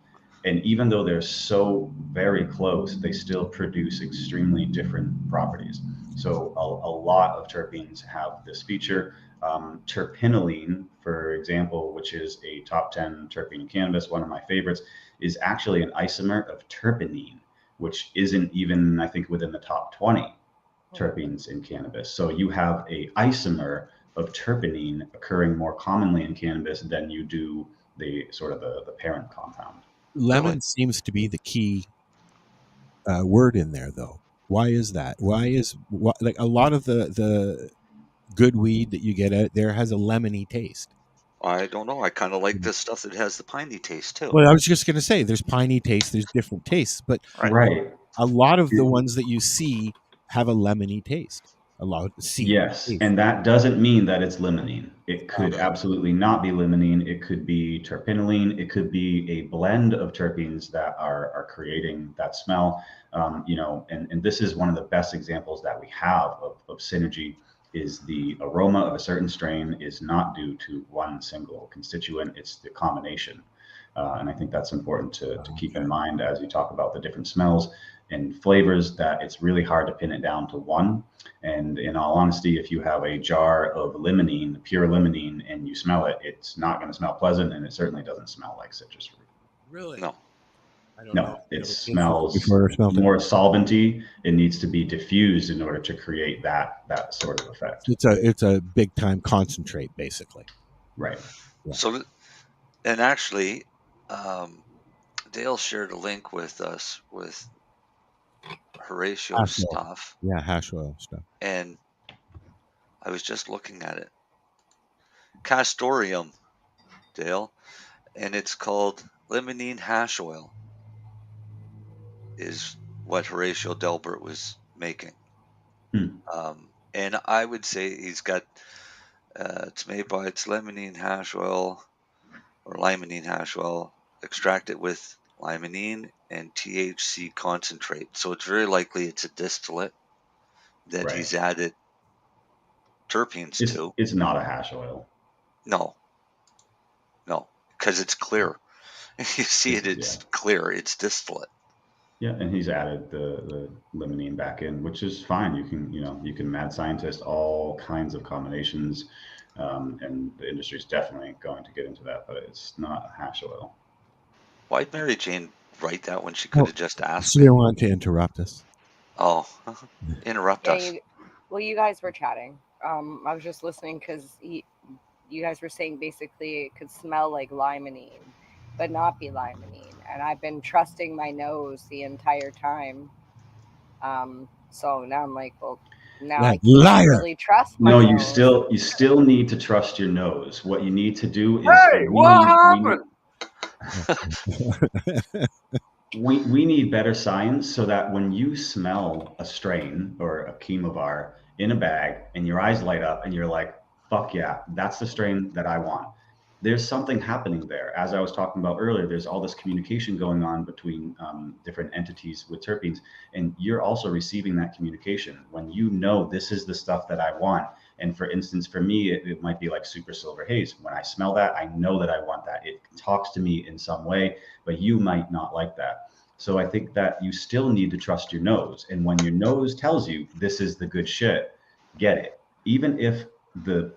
And even though they're so very close, they still produce extremely different properties. So a lot of terpenes have this feature. Terpinolene, for example, which is a top 10 terpene in cannabis, one of my favorites, is actually an isomer of terpenine, which isn't even, I think, within the top 20 terpenes in cannabis. So you have a isomer of terpenine occurring more commonly in cannabis than you do the sort of the parent compound. Lemon seems to be the key word in there, though. Why is that? Like a lot of the good weed that you get out there has a lemony taste? I don't know. I kind of like this stuff that has the piney taste too. Well, I was just going to say, there's piney taste, there's different tastes, but right. a lot of the ones that you see have a lemony taste. A lot of seed. Yes, and that doesn't mean that it's limonene. It could absolutely not be limonene. It could be terpinolene. It could be a blend of terpenes that are creating that smell. And this is one of the best examples that we have of synergy. Is the aroma of a certain strain is not due to one single constituent, it's the combination. And I think that's important to keep in mind as you talk about the different smells and flavors, that it's really hard to pin it down to one. And in all honesty, if you have a jar of limonene, pure limonene, and you smell it, it's not going to smell pleasant, and it certainly doesn't smell like citrus fruit. Really? No. No, it smells more solventy. It needs to be diffused in order to create that sort of effect. It's a big time concentrate, basically. Right. Yeah. So, and actually, Dale shared a link with us with Horatio's stuff. Yeah, hash oil stuff. And I was just looking at it. Castoreum, Dale, and it's called limonene hash oil. Is what Horatio Delbert was making. And I would say he's got, it's made by its limonene hash oil or limonene hash oil, extracted with limonene and THC concentrate. So it's very likely it's a distillate that he's added terpenes to. It's not a hash oil. No, because it's clear. You see it's clear. It's distillate. Yeah, and he's added the limonene back in, which is fine. You can mad scientist all kinds of combinations, and the industry is definitely going to get into that, but it's not a hash oil. Why'd Mary Jane write that when she could have just asked? She didn't want to interrupt us. Oh, interrupt us. You guys were chatting. I was just listening because you guys were saying basically it could smell like limonene, but not be limonene. And I've been trusting my nose the entire time. So now I'm like, well, now I can't really trust my nose. You still need to trust your nose. What you need to do is what happened? We need better science so that when you smell a strain or a chemovar in a bag and your eyes light up and you're like, fuck yeah, that's the strain that I want. There's something happening there. As I was talking about earlier, there's all this communication going on between different entities with terpenes, and you're also receiving that communication when you know this is the stuff that I want. And for instance, for me, it might be like super silver haze. When I smell that, I know that I want that. It talks to me in some way, but you might not like that. So I think that you still need to trust your nose. And when your nose tells you this is the good shit, get it. Even if the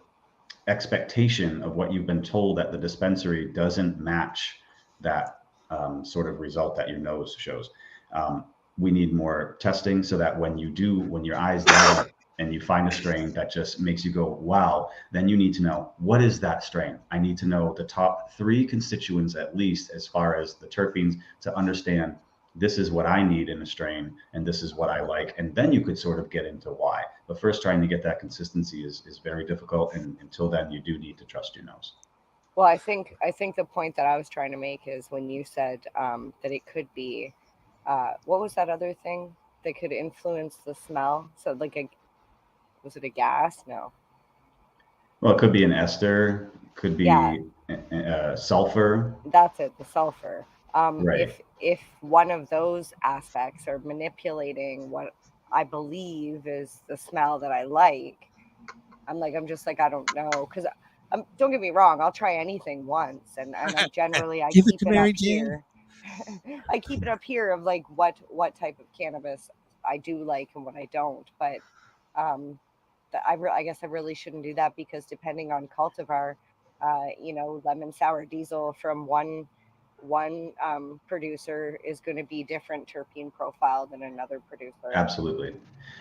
expectation of what you've been told at the dispensary doesn't match that sort of result that your nose shows. We need more testing so that when your eyes light up and you find a strain that just makes you go, wow, then you need to know, what is that strain? I need to know the top 3 constituents, at least as far as the terpenes, to understand this is what I need in a strain and this is what I like. And then you could sort of get into why. But first, trying to get that consistency is very difficult. And until then, you do need to trust your nose. Well, I think the point that I was trying to make is when you said that it could be, what was that other thing that could influence the smell? So was it a gas? No. Well, it could be an ester, could be sulfur. That's it, the sulfur. Right. If one of those aspects are manipulating what I believe is the smell that I like, I'm just like, I don't know. Because don't get me wrong, I'll try anything once. And I generally, I Give keep it to it Mary up Jane. here. I keep it up here of like what type of cannabis I do like and what I don't, but I guess I really shouldn't do that because depending on cultivar, lemon sour diesel from one producer is going to be different terpene profile than another producer. Absolutely.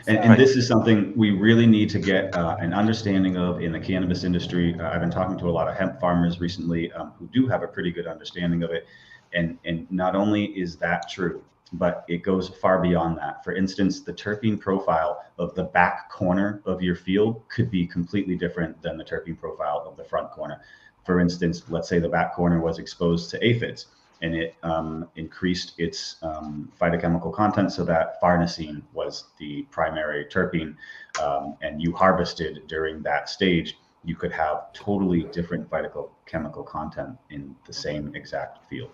And this is something we really need to get an understanding of in the cannabis industry. I've been talking to a lot of hemp farmers recently who do have a pretty good understanding of it. And not only is that true, but it goes far beyond that. For instance, the terpene profile of the back corner of your field could be completely different than the terpene profile of the front corner. For instance, let's say the back corner was exposed to aphids and it increased its phytochemical content so that farnesene was the primary terpene, and you harvested during that stage, you could have totally different phytochemical content in the same exact field.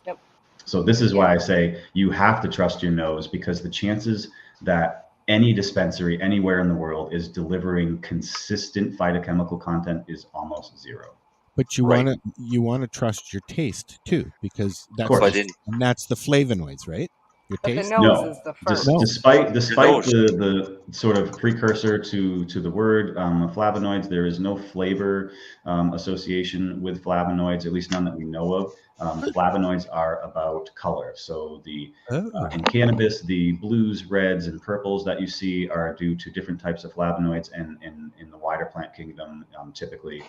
Yep. So this is why I say you have to trust your nose, because the chances that any dispensary anywhere in the world is delivering consistent phytochemical content is almost zero. But you want to trust your taste too, because that's the flavonoids, right? Your taste. The nose is the first. Despite the sort of precursor to the word flavonoids, there is no flavor association with flavonoids, at least none that we know of. Flavonoids are about color. So in cannabis, the blues, reds, and purples that you see are due to different types of flavonoids, and in the wider plant kingdom, typically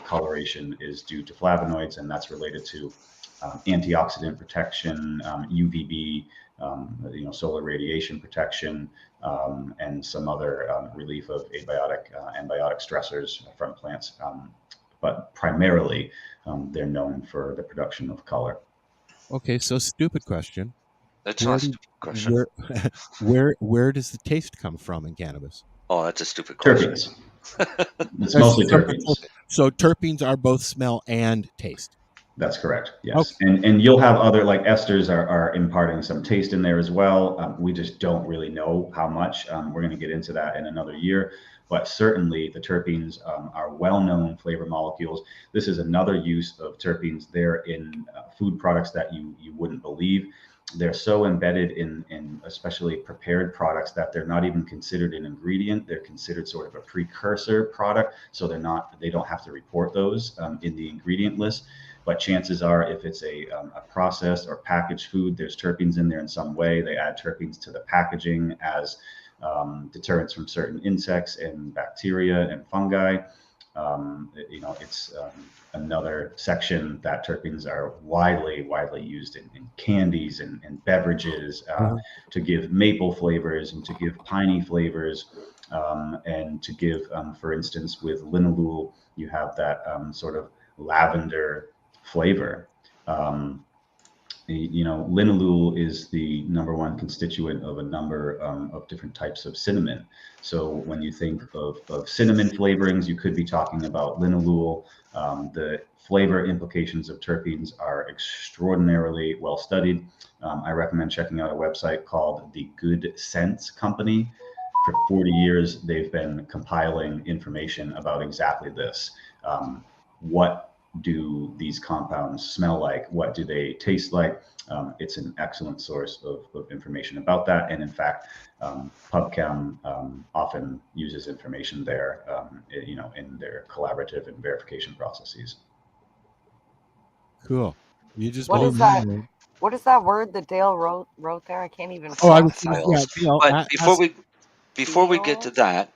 coloration is due to flavonoids, and that's related to antioxidant protection, UVB, solar radiation protection, and some other relief of abiotic stressors from plants. But primarily, they're known for the production of color. Okay, so stupid question. That's not a stupid question. Where does the taste come from in cannabis? Oh, that's a stupid question. Terpenes. It's mostly terpenes. So terpenes are both smell and taste. That's correct. Yes. Okay. And you'll have other, like esters are imparting some taste in there as well. We just don't really know how much. We're going to get into that in another year. But certainly the terpenes are well-known flavor molecules. This is another use of terpenes. They're in food products that you wouldn't believe. They're so embedded in especially prepared products that they're not even considered an ingredient. They're considered sort of a precursor product. So they don't have to report those in the ingredient list. But chances are, if it's a processed or packaged food, there's terpenes in there in some way. They add terpenes to the packaging as deterrents from certain insects and bacteria and fungi. It's another section that terpenes are widely used in candies and beverages to give maple flavors and to give piney flavors, and to give, for instance, with linalool, you have that sort of lavender flavor. Linalool is the number one constituent of a number of different types of cinnamon. So when you think of cinnamon flavorings, you could be talking about linalool. The flavor implications of terpenes are extraordinarily well studied. I recommend checking out a website called the Good Sense Company. For 40 years, they've been compiling information about exactly this. What do these compounds smell like? What do they taste like? It's an excellent source of information about that. And in fact, PubChem often uses information there, in their collaborative and verification processes. Cool. You just what is that? What is that word that Dale wrote there? I can't even. But before we get to that,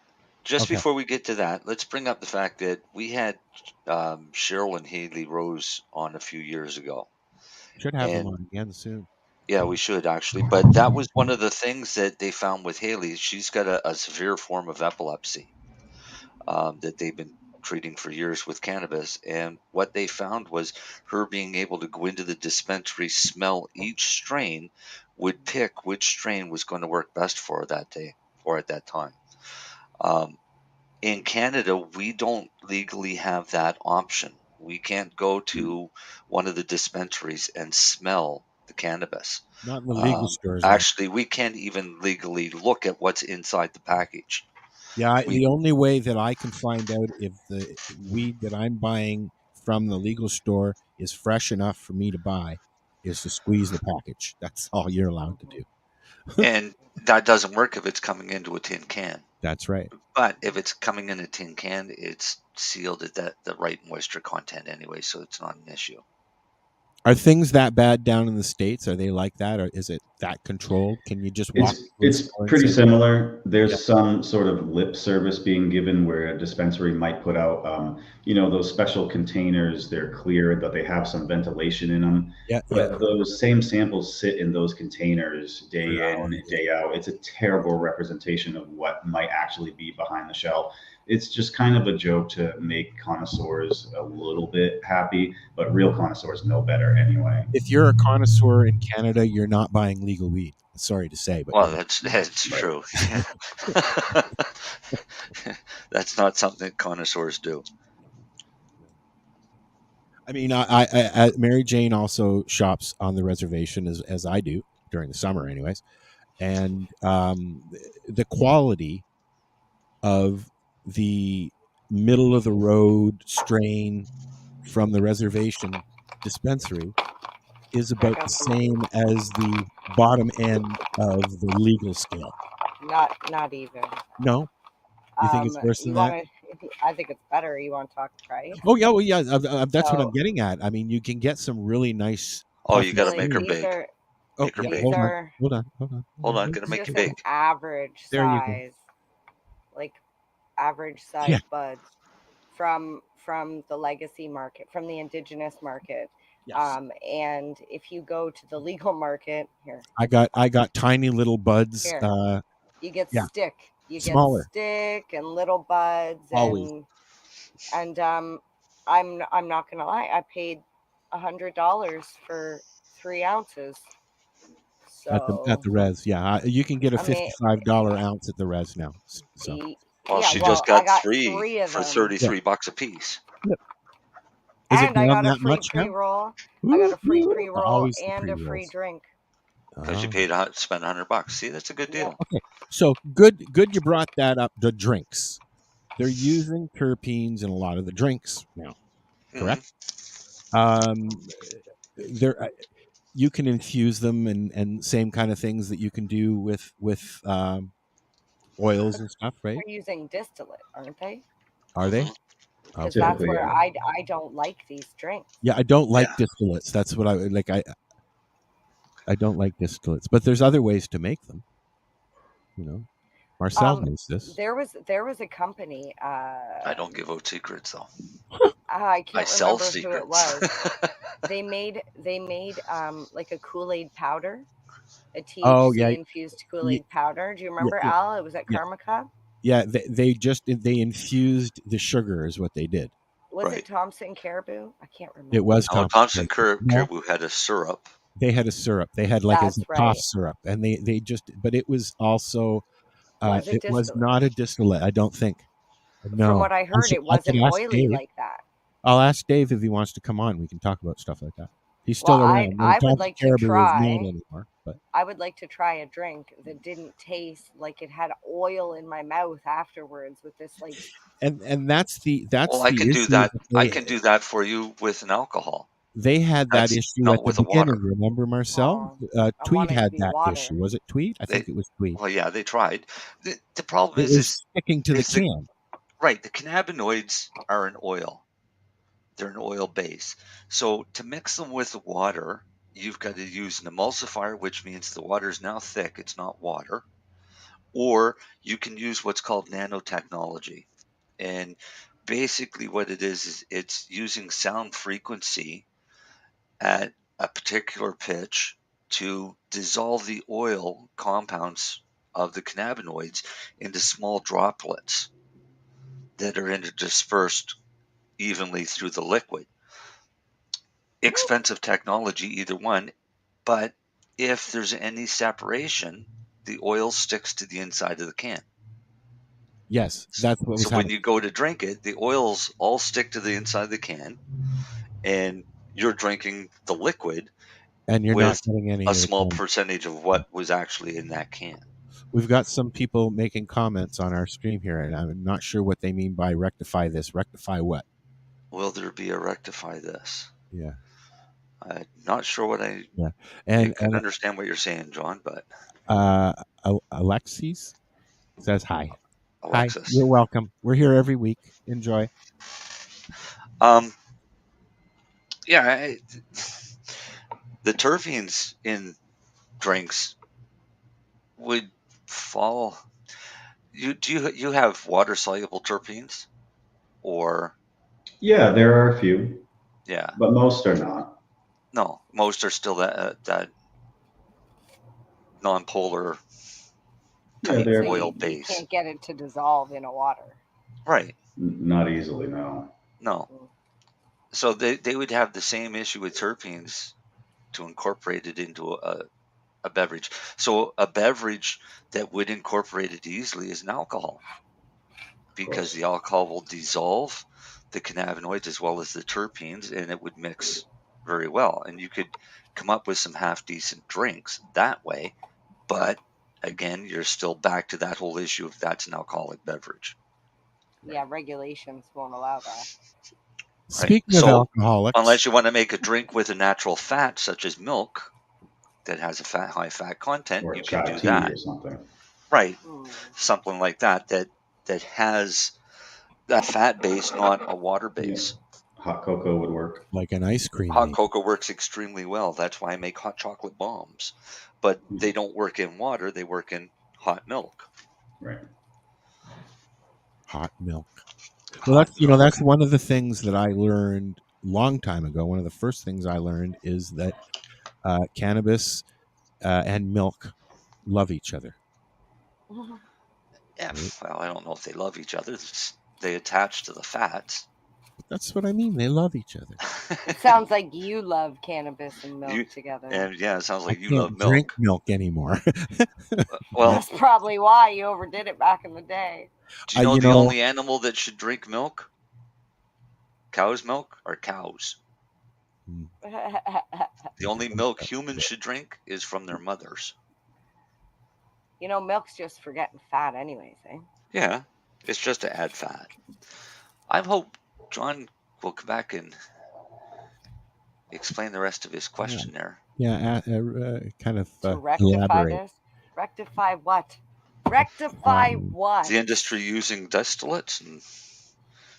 before we get to that, let's bring up the fact that we had Cheryl and Haley Rose on a few years ago. Should have them on again soon. Yeah, we should actually. But that was one of the things that they found with Haley. She's got a severe form of epilepsy that they've been treating for years with cannabis. And what they found was her being able to go into the dispensary, smell each strain, would pick which strain was going to work best for her that day or at that time. In Canada, we don't legally have that option. We can't go to one of the dispensaries and smell the cannabis. Not in the legal stores. Actually, we can't even legally look at what's inside the package. Yeah, the only way that I can find out if the weed that I'm buying from the legal store is fresh enough for me to buy is to squeeze the package. That's all you're allowed to do. And that doesn't work if it's coming into a tin can. That's right. But if it's coming in a tin can, it's sealed at the right moisture content anyway, so it's not an issue. Are things that bad down in the States? Are they like that, or is it that controlled? Can you just walk? It's pretty similar. There's some sort of lip service being given where a dispensary might put out, those special containers. They're clear, but they have some ventilation in them. But those same samples sit in those containers day in, day out. It's a terrible representation of what might actually be behind the shelf. It's just kind of a joke to make connoisseurs a little bit happy, but real connoisseurs know better anyway. If you're a connoisseur in Canada, you're not buying legal weed. Sorry to say, but well, that's true. That's not something that connoisseurs do. I mean, I Mary Jane also shops on the reservation as I do during the summer, anyways, and the quality of the middle of the road strain from the reservation dispensary is about the same as the bottom end of the legal scale. Not even. No, you think it's worse than that? I think it's better. You want to talk price? Oh yeah, well yeah. That's what I'm getting at. I mean, you can get some really nice. Oh, you got to make her big. Make her big. Hold on. Got to make it big. Average size, like average size buds from the legacy market, from the indigenous market. Yes. And if you go to the legal market here, I got tiny little buds. Here. You get stick. You smaller. Get stick and little buds. Always. And I'm not gonna lie, I paid $100 for 3 ounces. So at the res, you can get a $55 ounce at the res now. So. She just got three for $33 a piece. Yep. And I got a free pre-roll. I got a free pre-roll and a free drink. Because you spent $100. See, that's a good deal. Okay, so good you brought that up. The drinks, they're using terpenes in a lot of the drinks now, correct? You can infuse them and same kind of things that you can do with oils and stuff, right? They're using distillate, aren't they? Are they? Because that's where I don't like these drinks. Yeah, I don't like distillates. That's what I like. I don't like distillates, but there's other ways to make them. Marcel knows this. There was a company. I don't give out secrets though. I can't sell remember secrets. who it was. They made like a Kool-Aid powder, a THC infused Kool-Aid powder. Do you remember, Al? It was at Karmaka. Yeah, they infused the sugar is what they did. Was it Thompson Caribou? I can't remember. It was Thompson Caribou had a syrup. They had a syrup. They had like a cough syrup, and they just. But it was also. It was not a distillate. I don't think. No. From what I heard, it wasn't oily like that. I'll ask Dave if he wants to come on. We can talk about stuff like that. He's still around. I would like to try. Anymore, but. I would like to try a drink that didn't taste like it had oil in my mouth afterwards with this like. And that's the. I can do that. I can do that for you with an alcohol. They had that issue at the beginning. Remember, Marcel? Tweed had that issue. Was it Tweed? I think it was Tweed. Well, yeah, they tried. The problem is sticking to the can. Right. The cannabinoids are an oil. They're an oil base. So to mix them with the water, you've got to use an emulsifier, which means the water is now thick. It's not water. Or you can use what's called nanotechnology. And basically what it is it's using sound frequency at a particular pitch to dissolve the oil compounds of the cannabinoids into small droplets that are interspersed evenly through the liquid. Expensive technology, either one, but if there's any separation, the oil sticks to the inside of the can. Yes, that's what was happening. When you go to drink it, the oils all stick to the inside of the can, and you're drinking the liquid, and you're not getting any a small percentage of what was actually in that can. We've got some people making comments on our stream here, and I'm not sure what they mean by rectify this. Rectify what? Will there be a rectify this? Yeah. I'm not sure what I and can understand what you're saying, John, but Alexis says hi. Alexis. Hi, you're welcome. We're here every week. Enjoy. Yeah, the terpenes in drinks would fall. You have water soluble terpenes, or? Yeah, there are a few. Yeah, but most are not. No, most are still that non-polar type oil base. You can't get it to dissolve in a water. Right. Not easily, no. No. So they would have the same issue with terpenes to incorporate it into a beverage. So a beverage that would incorporate it easily is an alcohol, because the alcohol will dissolve the cannabinoids as well as the terpenes, and it would mix very well. And you could come up with some half-decent drinks that way. But again, you're still back to that whole issue of that's an alcoholic beverage. Yeah, regulations won't allow that. Speaking of alcoholics, unless you want to make a drink with a natural fat, such as milk, that has a high fat content, you can do that. Or something. Right, something like that has that fat base, not a water base. Hot cocoa would work. Like an ice cream. Hot cocoa works extremely well. That's why I make hot chocolate bombs. But they don't work in water. They work in hot milk. Right. Hot milk. Well, that's one of the things that I learned a long time ago. One of the first things I learned is that cannabis and milk love each other. Yeah, well, I don't know if they love each other. They attach to the fats. That's what I mean. They love each other. It sounds like you love cannabis and milk together. And yeah, it sounds like I you can't love milk. drink milk anymore. Well, that's probably why you overdid it back in the day. Do you know the only animal that should drink milk? Cow's milk or cows? The only milk humans should drink is from their mothers. You know, milk's just for getting fat anyways, eh? Yeah, it's just to add fat. I hope John will come back and explain the rest of his question there. Yeah, kind of to rectify elaborate. this? Rectify what? Rectify what? The industry using distillates and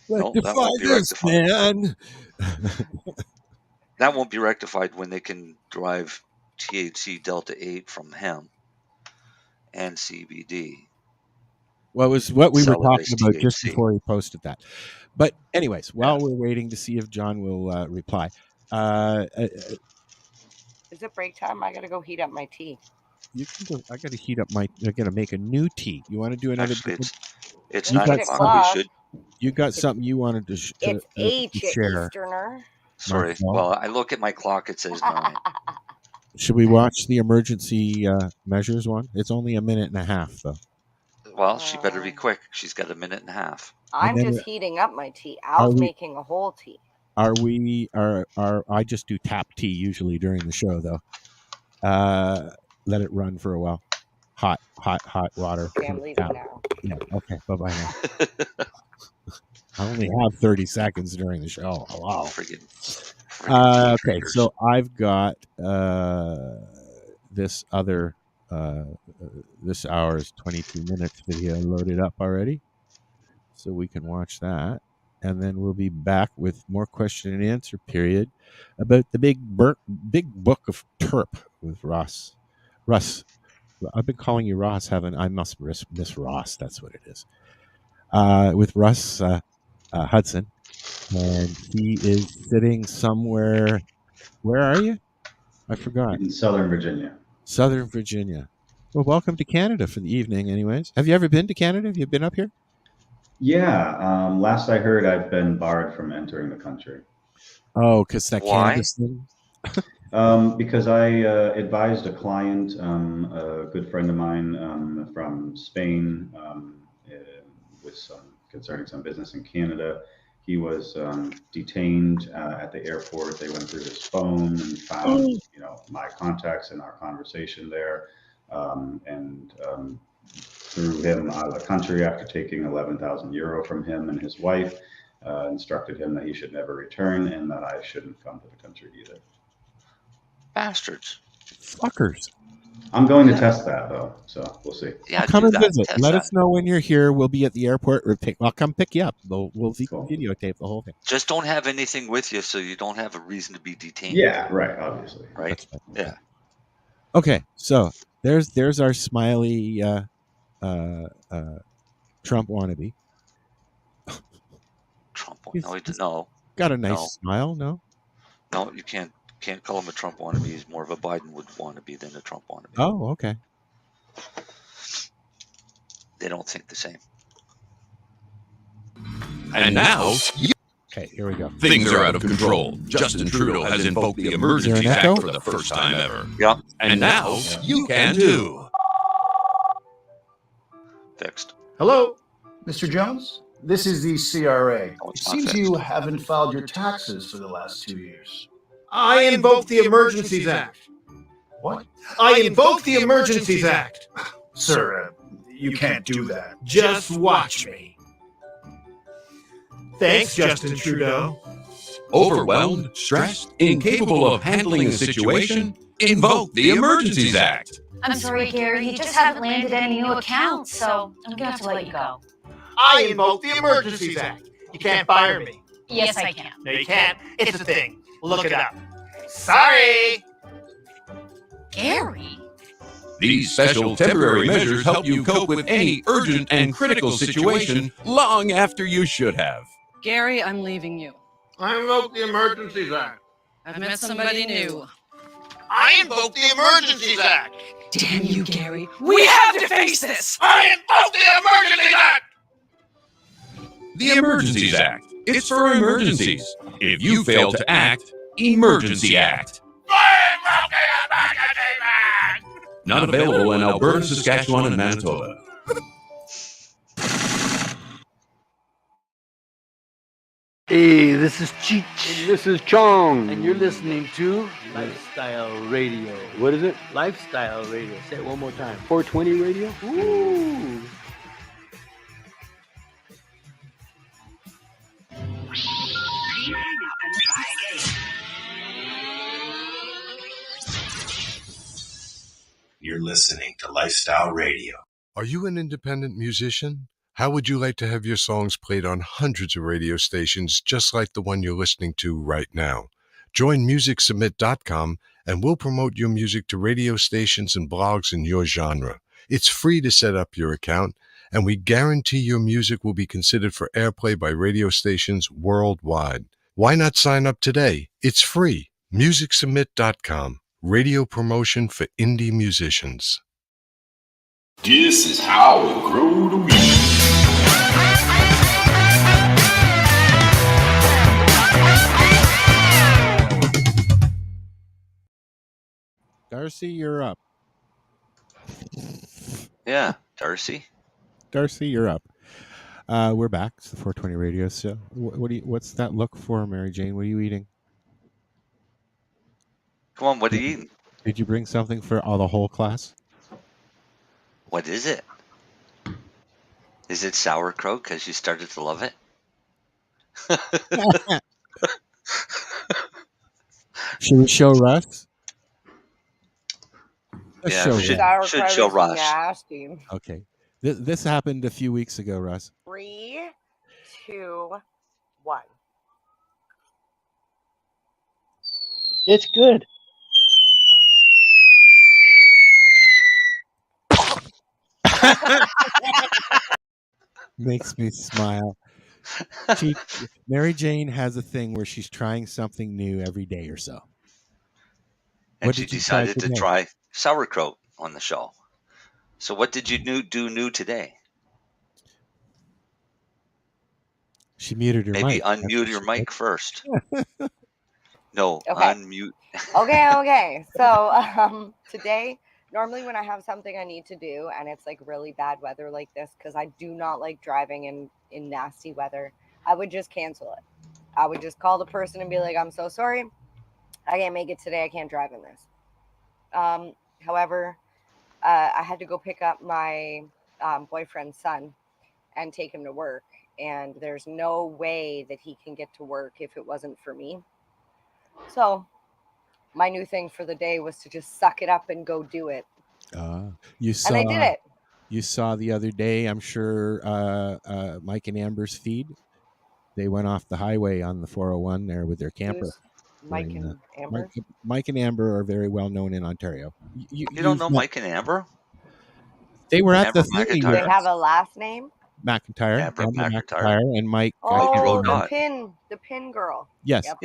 rectify this, man. That won't be rectified when they can derive THC Delta 8 from hemp and CBD. Well, it was what we were talking about THC. just before he posted that. But anyways, while we're waiting to see if John will reply. Is it break time? I gotta go heat up my tea. You can go. I gotta heat up my. I gotta make a new tea. You want to do another? Actually, it's 9 o'clock. We should. You got something you wanted to It's H share. Easterner. Sorry. Well, I look at my clock. It says 9. Should we watch the emergency measures one? It's only a minute and a half, though. Well, she better be quick. She's got a minute and a half. I'm just heating up my tea. Al's making a whole tea. Are I just do tap tea usually during the show, though. Let it run for a while. Hot water. Okay, I'm leaving now. Yeah. Okay. Bye bye now. I only have 30 seconds during the show. Oh, wow. Okay, so I've got this other this hour's 22 minutes video loaded up already, so we can watch that, and then we'll be back with more question and answer period about the big book of Terp with Russ. I've been calling you Ross, haven't I? Must miss Ross. That's what it is. With Russ Hudson, and he is sitting somewhere. Where are you? I forgot. In Southern Virginia. Southern Virginia. Well, welcome to Canada for the evening, anyways. Have you ever been to Canada? Have you been up here? Yeah. Last I heard, I've been barred from entering the country. Oh, because that cannabis thing? Because I advised a client, a good friend of mine from Spain, with concerning some business in Canada. He was detained at the airport. They went through his phone and found, my contacts in our conversation there, and threw him out of the country after taking 11,000 euro from him and his wife. Instructed him that he should never return and that I shouldn't come to the country either. Bastards. Fuckers. I'm going to test that though, so we'll see. Yeah, come do and that. visit. Test Let that. us know when you're here. We'll be at the airport. I'll come pick you up. We'll videotape the whole thing. Just don't have anything with you, so you don't have a reason to be detained. Yeah, right. Obviously, right. That's right. Yeah. Okay, so there's our smiley Trump wannabe. Trump. No. Got a nice No. smile. No. No, you can't call him a Trump wannabe. He's more of a Biden wannabe than a Trump wannabe. Oh, okay. They don't think the same. And now, okay, here we go. Things are out of control. Justin Trudeau has invoked the Emergencies Act for the first time ever. Yeah. And now, you can too. Fixed. Hello, Mr. Jones? This is the CRA. It not seems fixed. you haven't filed your taxes for the last 2 years. I invoke the Emergencies Act. What? I invoke the Emergencies Act. Sir, you can't do that. Just watch me. Thanks, Justin Trudeau. Overwhelmed, stressed, incapable of handling a situation? Invoke the Emergencies Act. I'm sorry, Gary. You just haven't landed any new accounts, so I'm going to have to let you go. I invoke the Emergencies Act. You can't fire me. Yes, I can. No, you can't. It's a thing. Look it up. Sorry. Gary? These special temporary measures help you cope with any urgent and critical situation long after you should have. Gary, I'm leaving you. I invoke the Emergencies Act. I've met somebody new. I invoke the Emergencies Act. Damn you, Gary. We have to face this! I invoke the Emergencies Act. The Emergencies Act. It's for emergencies. If you fail to act, Emergency Act. Not available in Alberta, Saskatchewan, and Manitoba. Hey, this is Cheech. And this is Chong. And you're listening to Lifestyle Radio. What is it? Lifestyle Radio. Say it one more time. 420 Radio? Ooh. You're listening to Lifestyle Radio. Are you an independent musician? How would you like to have your songs played on hundreds of radio stations just like the one you're listening to right now? Join MusicSubmit.com and we'll promote your music to radio stations and blogs in your genre. It's free to set up your account, and we guarantee your music will be considered for airplay by radio stations worldwide. Why not sign up today? It's free. MusicSubmit.com. Radio promotion for indie musicians. This is how we grow the weed. Darcy, you're up. Yeah, Darcy. Darcy, you're up. We're back. It's the 420 Radio Show. What's that look for, Mary Jane? What are you eating? Come on, what are you eating? Did you bring something for the whole class? What is it? Is it sauerkraut because you started to love it? Should we show Russ? Yeah, Sauerkraut should show is Russ. nasty. Okay. This happened a few weeks ago, Russ. 3, 2, 1. It's good. Makes me smile. Mary Jane has a thing where she's trying something new every day or so. And What she did you try decided to today? try sauerkraut on the show. So what did you do new today? She muted her Maybe mic. unmute your mic first. No, Okay. unmute. Okay. So today, normally when I have something I need to do and it's like really bad weather like this, because I do not like driving in nasty weather, I would just cancel it. I would just call the person and be like, I'm so sorry. I can't make it today. I can't drive in this. However, I had to go pick up my boyfriend's son and take him to work. And there's no way that he can get to work if it wasn't for me. So my new thing for the day was to just suck it up and go do it. You saw, and I did it. You saw the other day, I'm sure, Mike and Amber's feed. They went off the highway on the 401 there with their camper. Mike and Amber? Mike and Amber are very well known in Ontario. You don't know Mike and Amber? They were at Amber the thing. Do they have a last name? McIntyre, Amber McIntyre, and Mike. Oh, the pin girl. Yes, Yep.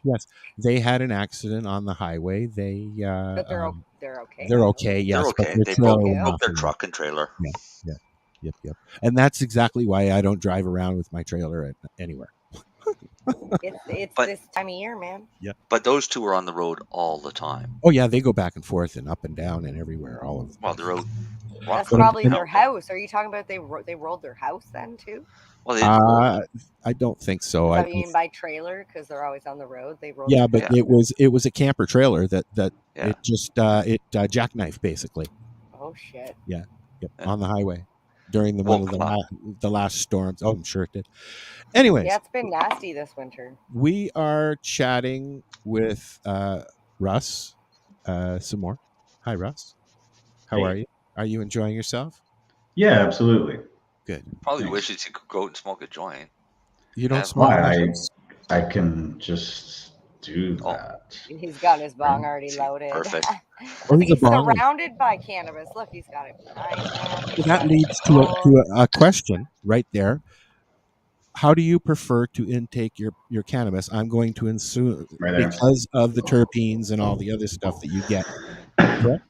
yes. They had an accident on the highway. They, but they're okay. They're okay. Yes, they're okay. But They broke their truck and trailer. Yep. And that's exactly why I don't drive around with my trailer anywhere. It's this time of year, man. Yeah. But those two are on the road all the time. Oh yeah, they go back and forth and up and down and everywhere. All of them. Well, they're out. That's probably their house. Are you talking about they rolled their house then too? Well, I don't think so. I mean by trailer because they're always on the road. They rolled. Yeah, but it was a camper trailer that it just jackknifed basically. Oh shit. Yeah. Yep. On the highway during one of the last storms. Oh, I'm sure it did. Anyways. Yeah, it's been nasty this winter. We are chatting with Russ some more. Hi, Russ. How are you? Are you enjoying yourself? Yeah, absolutely. Good. Probably wishes you could go out and smoke a joint. You don't smoke? I can just do that. He's got his bong already loaded. Perfect. He's surrounded by cannabis. Look, he's got it behind him. That leads to a question right there. How do you prefer to intake your cannabis? I'm going to assume because of the terpenes and all the other stuff that you get. Correct?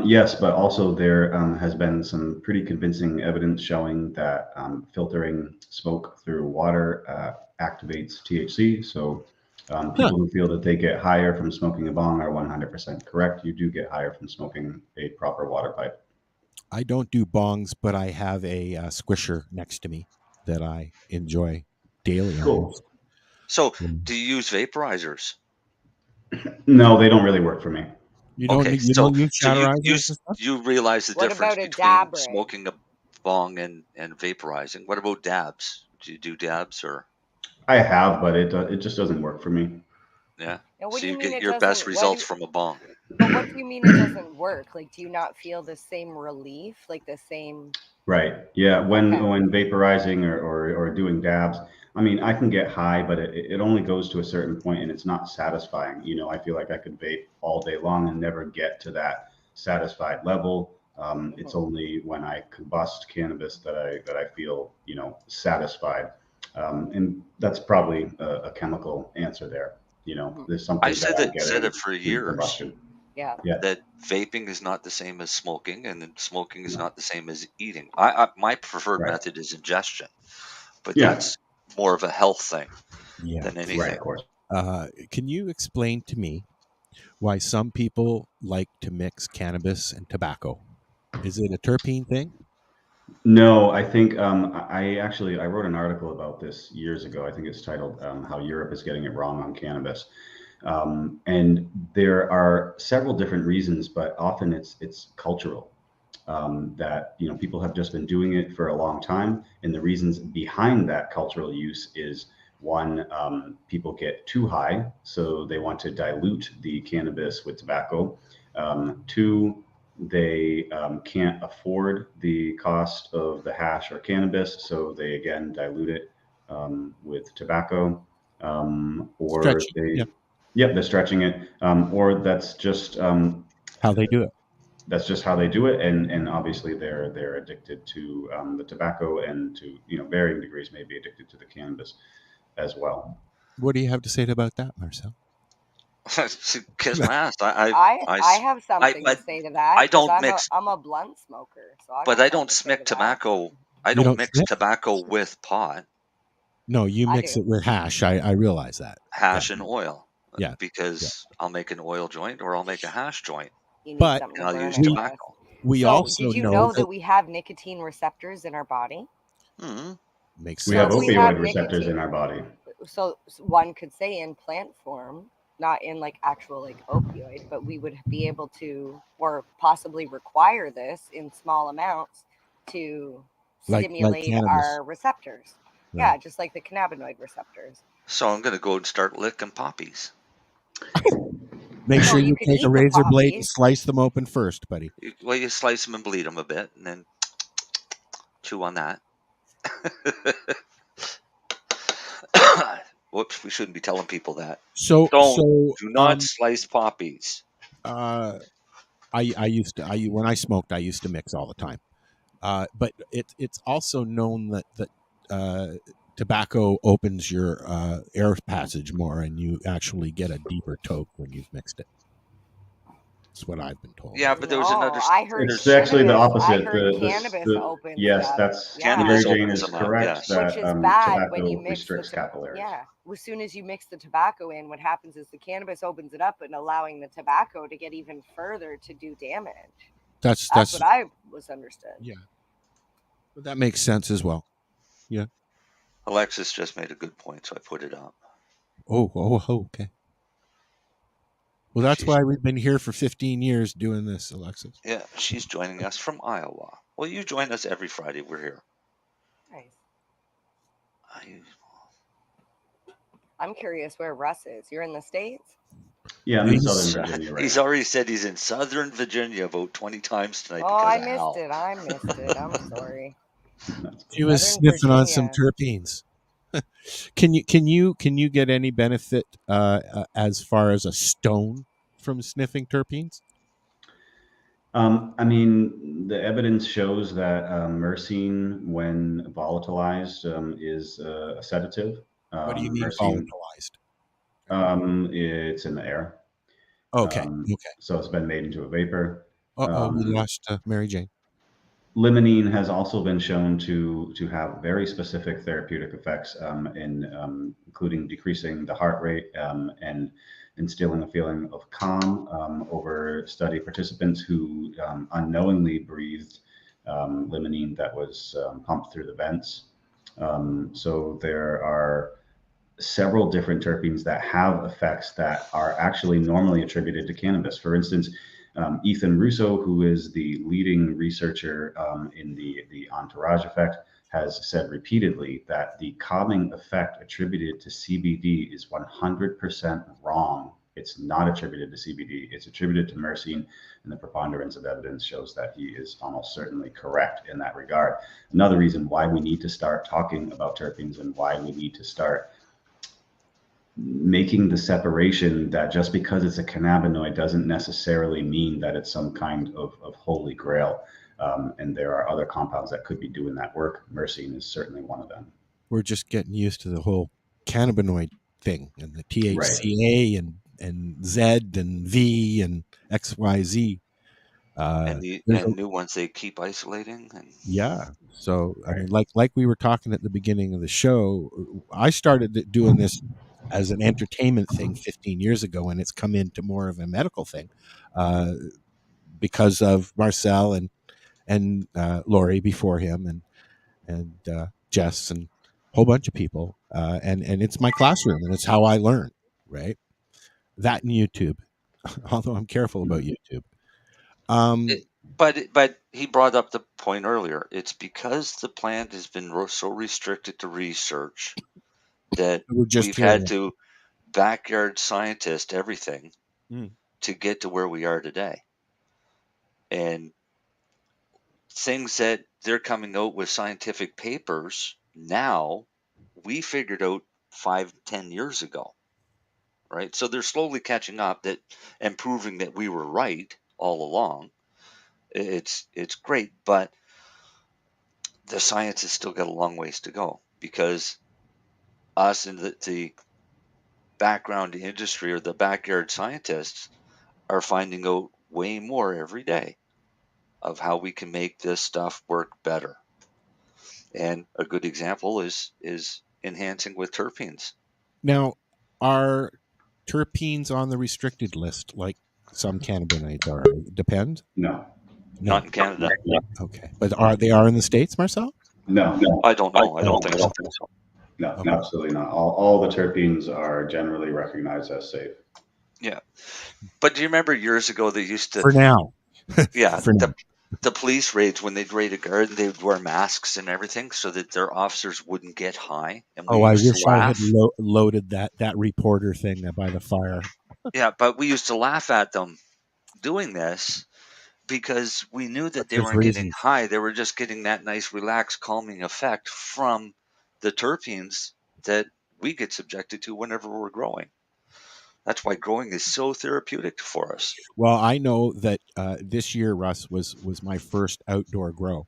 Yes, but also there has been some pretty convincing evidence showing that filtering smoke through water activates THC. So people who feel that they get higher from smoking a bong are 100% correct. You do get higher from smoking a proper water pipe. I don't do bongs, but I have a squisher next to me that I enjoy daily. Cool. So do you use vaporizers? No, they don't really work for me. You don't use chatterizers? You realize the difference between smoking a bong and vaporizing. What about dabs? Do you do dabs or? I have, but it just doesn't work for me. Yeah. So you get your best results from a bong. But what do you mean it doesn't work? Like, do you not feel the same relief? Like the same? Right. Yeah. When vaporizing or doing dabs, I mean, I can get high, but it only goes to a certain point and it's not satisfying. You know, I feel like I could vape all day long and never get to that satisfied level. It's only when I combust cannabis that I feel, satisfied. And that's probably a chemical answer there. There's something. I said it for years. Combustion. Yeah. That vaping is not the same as smoking, and smoking is not the same as eating. My preferred method is ingestion, but that's more of a health thing than anything. Right, of course. Can you explain to me why some people like to mix cannabis and tobacco? Is it a terpene thing? No, I think I wrote an article about this years ago. I think it's titled "How Europe is Getting It Wrong on Cannabis," and there are several different reasons, but often it's cultural. That people have just been doing it for a long time, and the reasons behind that cultural use is one, people get too high, so they want to dilute the cannabis with tobacco. Two, they can't afford the cost of the hash or cannabis, so they again dilute it with tobacco, or they're stretching it, or that's just how they do it. That's just how they do it, and obviously they're addicted to the tobacco, and to varying degrees may be addicted to the cannabis as well. What do you have to say about that, Marcel? Kiss my ass. I have something to say to that. I don't mix. I'm a blunt smoker, so I don't mix tobacco. I don't mix tobacco with pot. No, you mix it with hash. I realize that. Hash and oil. Yeah. Because I'll make an oil joint or I'll make a hash joint. But I'll use tobacco. We also did you know that we have nicotine receptors in our body? Mm-hmm. Makes sense. We have opioid receptors in our body. So one could say in plant form, not in like actual like opioid, but we would be able to, or possibly require this in small amounts to stimulate our receptors. Right. Yeah, just like the cannabinoid receptors. So I'm going to go and start licking poppies. Make sure you can take eat a the razor blade and poppies. slice them open first, buddy. Well, you slice them and bleed them a bit, and then chew on that. Whoops, we shouldn't be telling people that. So do not slice poppies. I used to when I smoked, I used to mix all the time. But it's also known that tobacco opens your air passage more, and you actually get a deeper toke when you've mixed it. That's what I've been told. Yeah, but there was another. I heard it's actually the opposite. I heard cannabis opens yes, up. that's cannabis. Mary Jane is correct. That which is bad when you tobacco mix restricts capillaries. Yeah, as soon as you mix the tobacco in, what happens is the cannabis opens it up and allowing the tobacco to get even further to do damage. That's what I was understood. Yeah, but that makes sense as well. Yeah. Alexis just made a good point, so I put it up. Oh, okay. Well, that's why we've been here for 15 years doing this, Alexis. Yeah, she's joining us from Iowa. Well, you join us every Friday. We're here. Nice. I'm curious where Russ is. You're in the States? Yeah, I'm in Southern Virginia right He's now. already said he's in Southern Virginia about 20 times tonight. Oh, because I of missed Hal. it. I missed it. I'm sorry. He was sniffing on some terpenes. Can you get any benefit as far as a stone from sniffing terpenes? I mean, the evidence shows that myrcene, when volatilized, is a sedative. What do you mean volatilized? It's in the air. Okay. So it's been made into a vapor. We lost Mary Jane. Limonene has also been shown to have very specific therapeutic effects, including decreasing the heart rate and instilling a feeling of calm over study participants who unknowingly breathed limonene that was pumped through the vents. So there are several different terpenes that have effects that are actually normally attributed to cannabis. For instance, Ethan Russo, who is the leading researcher in the entourage effect, has said repeatedly that the calming effect attributed to CBD is 100% wrong. It's not attributed to CBD. It's attributed to myrcene, and the preponderance of evidence shows that he is almost certainly correct in that regard. Another reason why we need to start talking about terpenes and why we need to start making the separation that just because it's a cannabinoid doesn't necessarily mean that it's some kind of holy grail. And there are other compounds that could be doing that work. Myrcene is certainly one of them. We're just getting used to the whole cannabinoid thing and the THCA and Z and V and XYZ. And new ones they keep isolating. Yeah. So I mean, like we were talking at the beginning of the show, I started doing this as an entertainment thing 15 years ago, and it's come into more of a medical thing because of Marcel and Lori before him and Jess and a whole bunch of people. And it's my classroom, and it's how I learn, right? That and YouTube, although I'm careful about YouTube. But he brought up the point earlier. It's because the plant has been so restricted to research that we've had to backyard scientist everything to get to where we are today. And things that they're coming out with scientific papers now, we figured out 5-10 years ago, right? So they're slowly catching up and proving that we were right all along. It's great, but the science has still got a long ways to go because us in the background industry or the backyard scientists are finding out way more every day of how we can make this stuff work better. And a good example is enhancing with terpenes. Now, are terpenes on the restricted list like some cannabinoids are? Depend? No. Not in Canada. Okay. But are they in the States, Marcel? No. I don't know. I don't think so. No, absolutely not. All the terpenes are generally recognized as safe. Yeah. But do you remember years ago they used to... For now. Yeah. The police raids, when they'd raid a garden, they would wear masks and everything so that their officers wouldn't get high. And I wish I had loaded that reporter thing by the fire. Yeah, but we used to laugh at them doing this because we knew that they There's weren't getting reasons. high. They were just getting that nice, relaxed, calming effect from the terpenes that we get subjected to whenever we're growing. That's why growing is so therapeutic for us. Well, I know that this year, Russ, was my first outdoor grow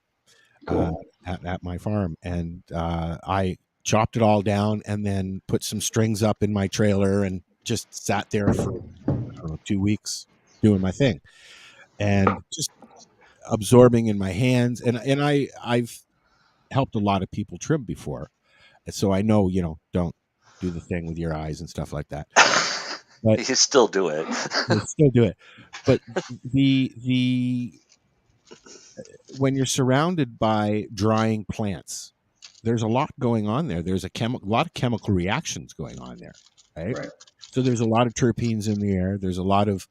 at my farm, and I chopped it all down and then put some strings up in my trailer and just sat there for, I don't know, 2 weeks doing my thing and just absorbing in my hands. And I've helped a lot of people trim before, and so I know, don't do the thing with your eyes and stuff like that. But you still do it. you still do it. But the when you're surrounded by drying plants, there's a lot going on there. There's a lot of chemical reactions going on there, right? Right. So there's a lot of terpenes in the air. There's a lot of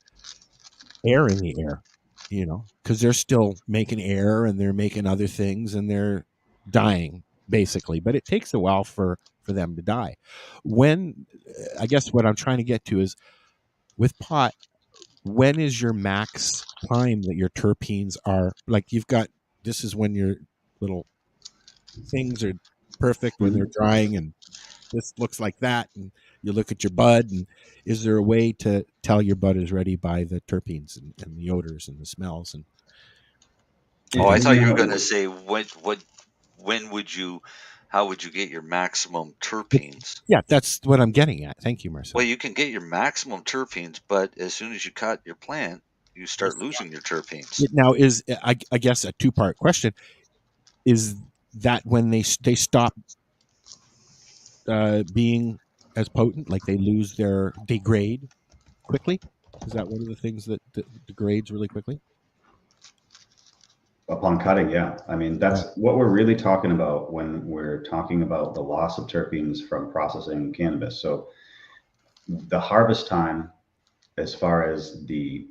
air in the air, because they're still making air and they're making other things and they're dying basically. But it takes a while for them to die. I guess what I'm trying to get to is with pot, when is your max time that your terpenes are like this is when your little things are perfect when they're drying and this looks like that, and you look at your bud, and is there a way to tell your bud is ready by the terpenes and the odors and the smells? And I thought you were going to say how would you get your maximum terpenes? Yeah, that's what I'm getting at. Thank you, Marcel. Well, you can get your maximum terpenes, but as soon as you cut your plant, you start losing your terpenes. Now, I guess a two-part question is that when they stop being as potent, like they degrade quickly? Is that one of the things that degrades really quickly? Upon cutting, yeah. I mean, that's what we're really talking about when we're talking about the loss of terpenes from processing cannabis. So the harvest time, as far as the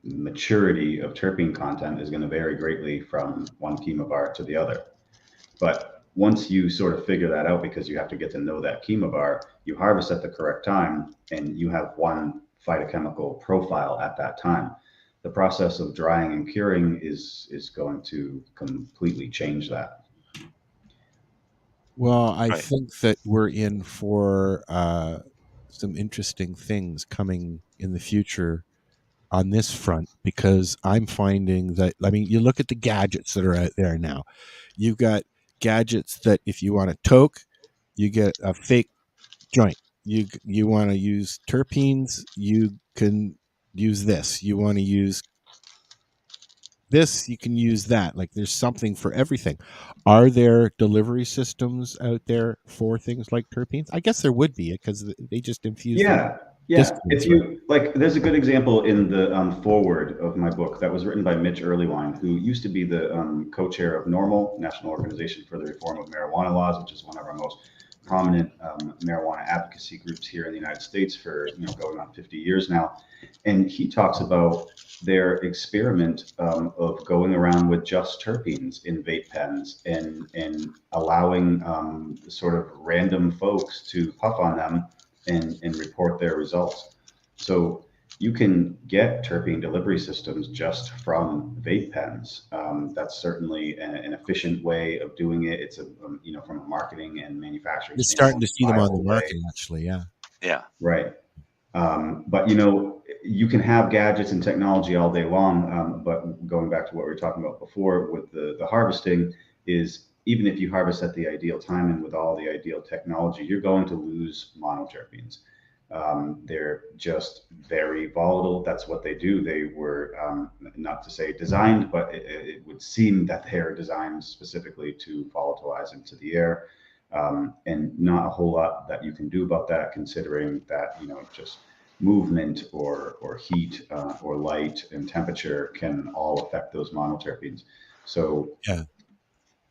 maturity of terpene content, is going to vary greatly from one chemovar to the other. But once you sort of figure that out, because you have to get to know that chemovar, you harvest at the correct time and you have one phytochemical profile at that time. The process of drying and curing is going to completely change that. Well, I think that we're in for some interesting things coming in the future on this front, because I'm finding that, you look at the gadgets that are out there now. You've got gadgets that if you want a toke, you get a fake joint. You want to use terpenes, you can use this. You want to use this, you can use that. Like there's something for everything. Are there delivery systems out there for things like terpenes? I guess there would be, because they just infuse them. Yeah. If you like, there's a good example in the foreword of my book that was written by Mitch Earlywine, who used to be the co-chair of NORML, National Organization for the Reform of Marijuana Laws, which is one of our most prominent marijuana advocacy groups here in the United States for going on 50 years now. And he talks about their experiment of going around with just terpenes in vape pens and allowing sort of random folks to puff on them and report their results. So you can get terpene delivery systems just from vape pens. That's certainly an efficient way of doing it. It's from a marketing and manufacturing. You're starting to see them on the market, actually. Yeah. Yeah. Right. But you can have gadgets and technology all day long. But going back to what we were talking about before with the harvesting is, even if you harvest at the ideal time and with all the ideal technology, you're going to lose monoterpenes. They're just very volatile. That's what they do. They were, not to say designed, but it would seem that they're designed specifically to volatilize into the air. And not a whole lot that you can do about that, considering that, just movement or heat or light and temperature can all affect those monoterpenes. So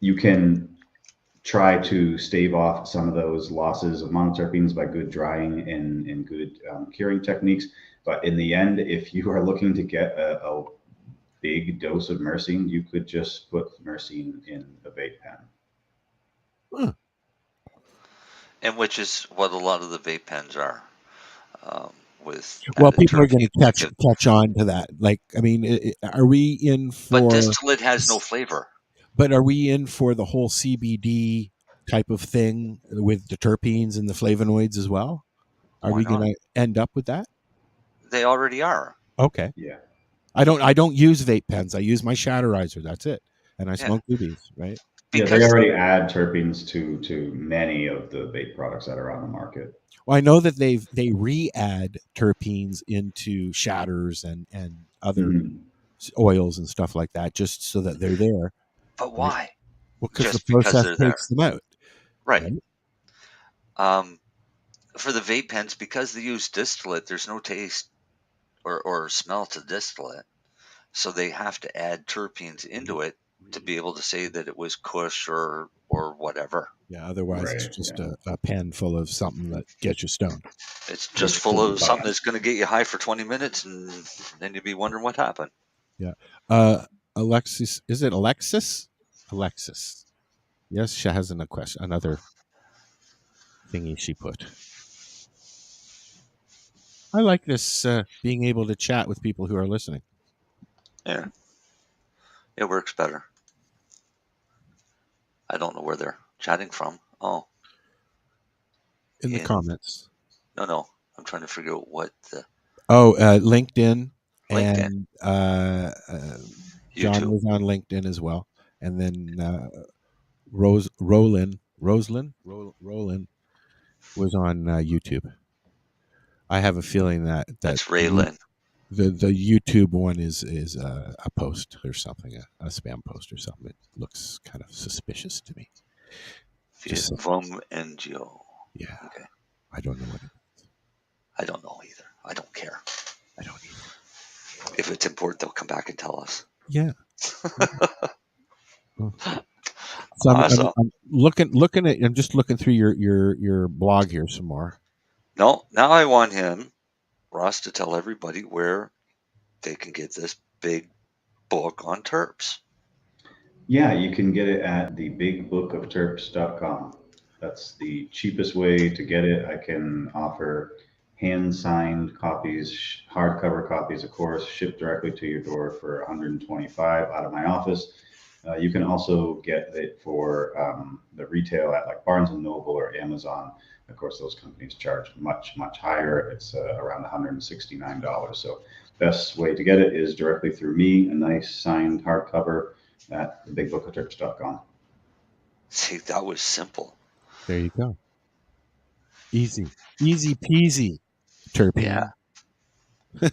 you can try to stave off some of those losses of monoterpenes by good drying and good curing techniques. But in the end, if you are looking to get a big dose of myrcene, you could just put myrcene in a vape pen. And which is what a lot of the vape pens are. with. Well, people are going to catch on to that. Like, I mean, are we in for? But distillate has no flavor. But are we in for the whole CBD type of thing with the terpenes and the flavonoids as well? Are we going to end up with that? They already are. Okay. Yeah. I don't use vape pens. I use my Shatterizer. That's it. And I smoke doobies, right? Because they already add terpenes to many of the vape products that are on the market. Well, I know that they re-add terpenes into shatters and other oils and stuff like that, just so that they're there. But why? Right? Well, because the process takes them out. Right. For the vape pens, because they use distillate, there's no taste or smell to distillate, so they have to add terpenes into it to be able to say that it was Kush or whatever. Yeah, otherwise it's just a pen full of something that gets you stoned. It's just full of something that's going to get you high for 20 minutes, and then you'll be wondering what happened. Yeah. Alexis, is it Alexis? Alexis. Yes, she has another thingy she put. I like this being able to chat with people who are listening. Yeah. It works better. I don't know where they're chatting from. Oh. In the comments. No. I'm trying to figure out what the... LinkedIn. LinkedIn. And John was on LinkedIn as well. And then Roland was on YouTube. I have a feeling that's Raylin. The YouTube one is a post or something, a spam post or something. It looks kind of suspicious to me. Vom NGO. Yeah. Okay. I don't know what it is. I don't know either. I don't care. I don't either. If it's important, they'll come back and tell us. Yeah. So I'm looking at. I'm just looking through your blog here some more. No, now I want him, Russ, to tell everybody where they can get this big book on terps. Yeah, you can get it at the Big Book of Terps.com. That's the cheapest way to get it. I can offer hand-signed copies, hardcover copies, of course, shipped directly to your door for $125 out of my office. You can also get it for the retail at like Barnes & Noble or Amazon. Of course, those companies charge much, much higher. It's around $169. So best way to get it is directly through me, a nice signed hardcover at thebigbookofterps.com. See, that was simple. There you go. Easy peasy. Terpene. Yeah. The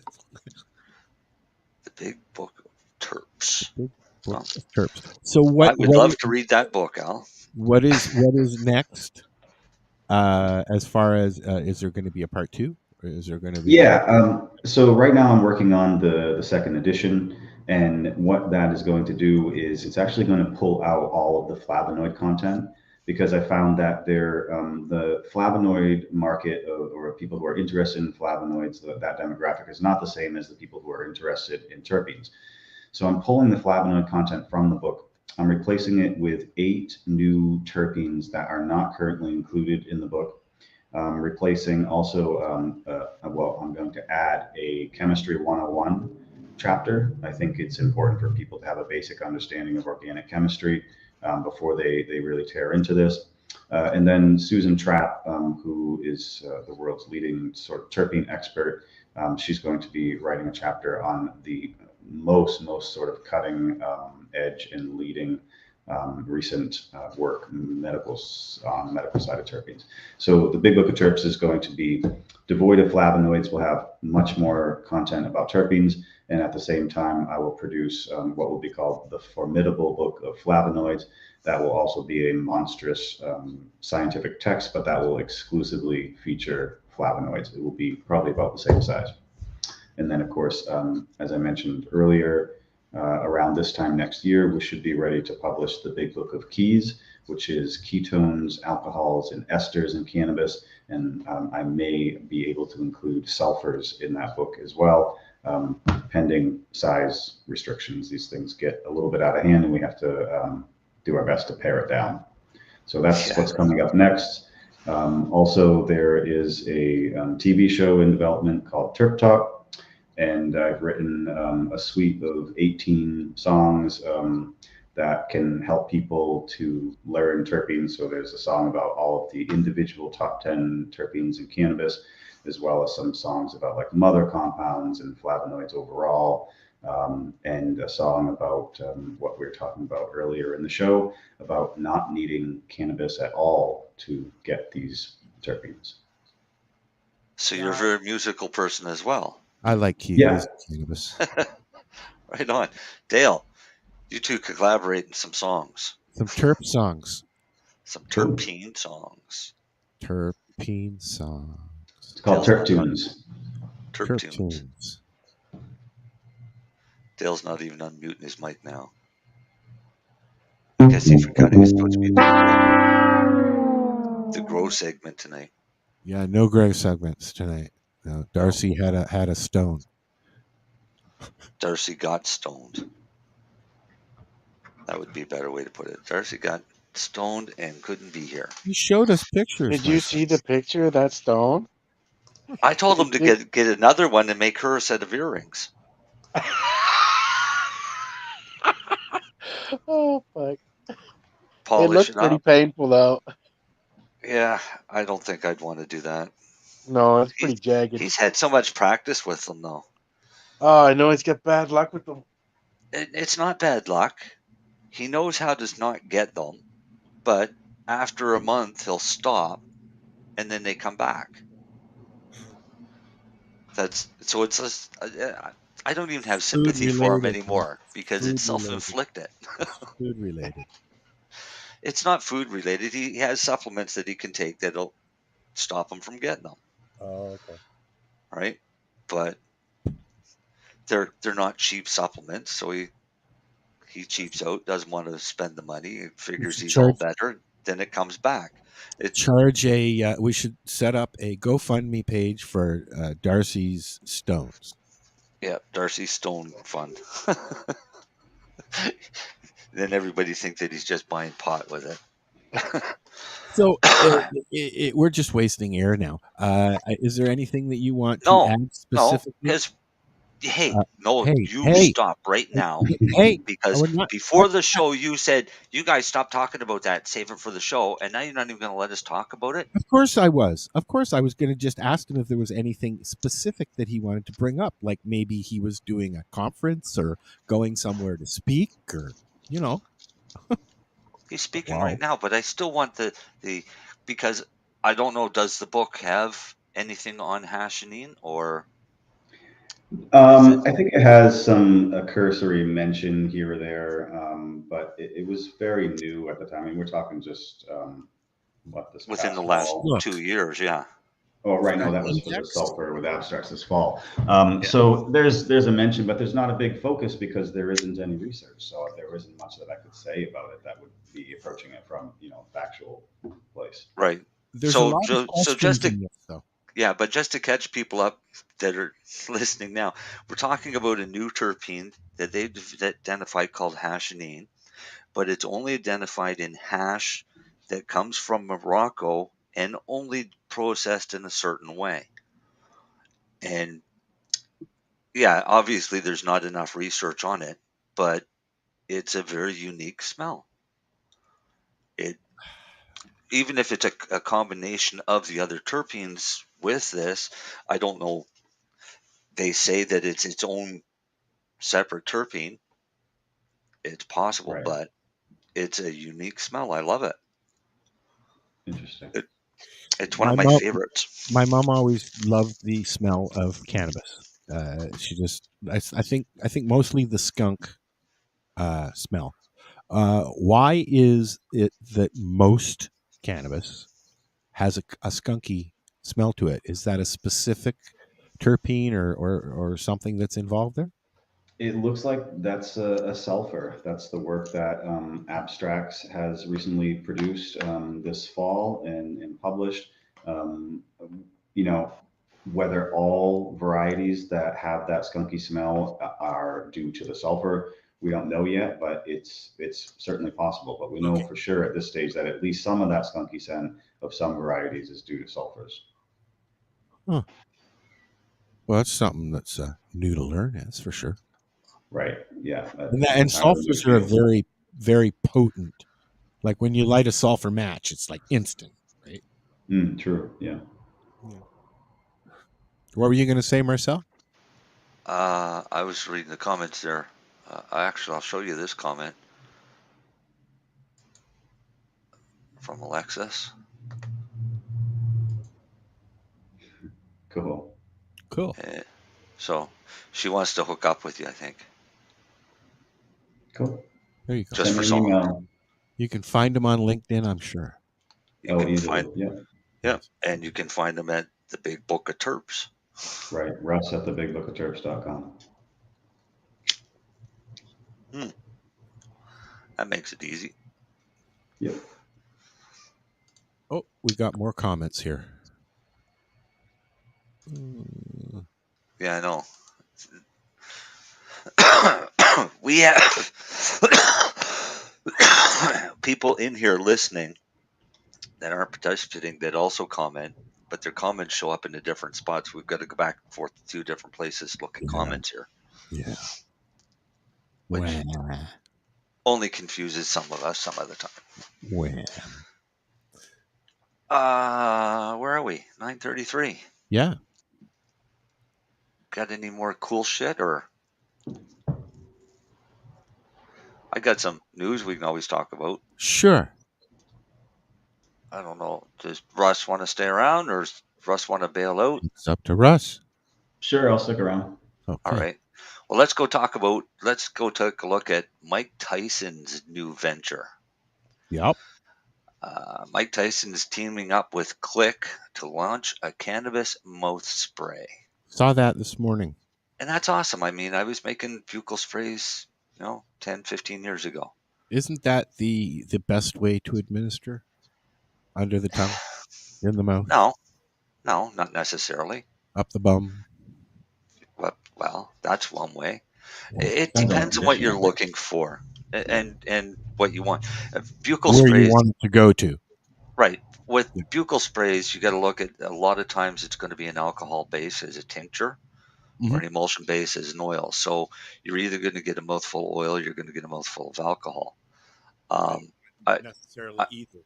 Big Book of Terps. The Big Book of Terps. So what? I would love to read that book, Al. What is next? As far as is there going to be a part 2? Or is there going to be? Yeah. So right now I'm working on the second edition, and what that is going to do is it's actually going to pull out all of the flavonoid content, because I found that the flavonoid market or people who are interested in flavonoids, that demographic is not the same as the people who are interested in terpenes. So I'm pulling the flavonoid content from the book. I'm replacing it with 8 new terpenes that are not currently included in the book. Replacing also, I'm going to add a Chemistry 101 chapter. I think it's important for people to have a basic understanding of organic chemistry before they really tear into this. And then Susan Trapp, who is the world's leading sort of terpene expert, she's going to be writing a chapter on the most sort of cutting edge and leading recent work on the medical side of terpenes. So the Big Book of Terps is going to be devoid of flavonoids. We'll have much more content about terpenes, and at the same time I will produce what will be called the Formidable Book of Flavonoids. That will also be a monstrous scientific text, but that will exclusively feature flavonoids. It will be probably about the same size. And then, of course, as I mentioned earlier, around this time next year, we should be ready to publish the Big Book of Keys, which is ketones, alcohols, and esters in cannabis. And I may be able to include sulfurs in that book as well, pending size restrictions. These things get a little bit out of hand, and we have to do our best to pare it down. So that's what's coming up next. Also, there is a TV show in development called Terp Talk, and I've written a suite of 18 songs that can help people to learn terpenes. So there's a song about all of the individual top 10 terpenes in cannabis, as well as some songs about like mother compounds and flavonoids overall. And a song about what we were talking about earlier in the show, about not needing cannabis at all to get these terpenes. So you're a very musical person as well. I like cannabis. Right on. Dale, you two could collaborate in some songs. Some terp songs. Some terpene songs. Terpene songs. It's called Terp Tunes. Terp Tunes. Dale's not even unmuting his mic now. I guess he forgot he was supposed to be doing the grow segment tonight. Yeah, no grow segments tonight. No, Darcy had a stone. Darcy got stoned. That would be a better way to put it. Darcy got stoned and couldn't be here. He showed us pictures. Did you see the picture of that stone? I told him to get another one and make her a set of earrings. Oh, fuck. Polish it looks pretty painful, though. Yeah, I don't think I'd want to do that. No, it's pretty jagged. He's had so much practice with them, though. Oh, I know he's got bad luck with them. It's not bad luck. He knows how to not get them, but after a month, he'll stop, and then they come back. It's just, I don't even have sympathy for him anymore because it's self-inflicted. Food related. It's not food related. He has supplements that he can take that'll stop him from getting them. Oh, okay. Right, but they're not cheap supplements, so he cheaps out. Doesn't want to spend the money. He figures he's all better. Then it comes back. We should set up a GoFundMe page for Darcy's stones. Yeah, Darcy's Stone Fund. Then everybody thinks that he's just buying pot with it. So we're just wasting air now. Is there anything that you want to add specifically? No, stop right now. Because before the show, you said, you guys stop talking about that, save it for the show, and now you're not even going to let us talk about it? Of course I was. I was going to just ask him if there was anything specific that he wanted to bring up, like maybe he was doing a conference or going somewhere to speak, or, you know. He's speaking right now, but I still want the because I don't know, does the book have anything on hashinein or... I think it has a cursory mention here or there, but it was very new at the time. I mean, we're talking just within the last 2 years, yeah. Oh, right. No, that was for the sulfur with abstracts this fall. So there's a mention, but there's not a big focus because there isn't any research. So there isn't much that I could say about it that would be approaching it from factual place. Right. So just to but just to catch people up that are listening now, we're talking about a new terpene that they've identified called hashinein, but it's only identified in hash that comes from Morocco and only processed in a certain way. And obviously there's not enough research on it, but it's a very unique smell. Even if it's a combination of the other terpenes with this, I don't know. They say that it's its own separate terpene. It's possible, but it's a unique smell. I love it. Interesting. It's one of my favorites. My mom always loved the smell of cannabis. She just, I think mostly the skunk smell. Why is it that most cannabis has a skunky smell to it? Is that a specific terpene or something that's involved there? It looks like that's a sulfur. That's the work that Abstracts has recently produced this fall and published. Whether all varieties that have that skunky smell are due to the sulfur, we don't know yet, but it's certainly possible. But we know for sure at this stage that at least some of that skunky scent of some varieties is due to sulfurs. Huh. Well, that's something that's new to learn, that's for sure. Right. Yeah. And sulfurs are very, very potent. Like when you light a sulfur match, it's like instant, right? True. Yeah. What were you going to say, Marcel? I was reading the comments there. I'll show you this comment from Alexis. Cool. So she wants to hook up with you, I think. Cool. There you go. Just for song. You can find them on LinkedIn, I'm sure. You can find, yeah, and you can find them at the Big Book of Terps. Right, Russ at thebigbookofterps.com. That makes it easy. Yep. Oh, we got more comments here. Yeah, I know. We have people in here listening that aren't participating that also comment, but their comments show up in the different spots. We've got to go back and forth to 2 different places looking comments here. Yeah. Which only confuses some of us some of the time. Where are we? 9:33. Yeah. Got any more cool shit, or I got some news we can always talk about. Sure. I don't know. Does Russ want to stay around, or does Russ want to bail out? It's up to Russ. Sure, I'll stick around. Okay. All right. Well, let's go take a look at Mike Tyson's new venture. Yep. Mike Tyson is teaming up with Click to launch a cannabis mouth spray. Saw that this morning. And that's awesome. I mean, I was making buccal sprays, 10, 15 years ago. Isn't that the best way to administer? Under the tongue? In the mouth? No, not necessarily. Up the bum? Well, that's one way. It depends on what you're looking for and what you want. Buccal Where sprays, you want it to go to. right. With buccal sprays, you got to look at, a lot of times it's going to be an alcohol base as a tincture or an emulsion base as an oil. So you're either going to get a mouthful of oil or you're going to get a mouthful of alcohol. Not necessarily either.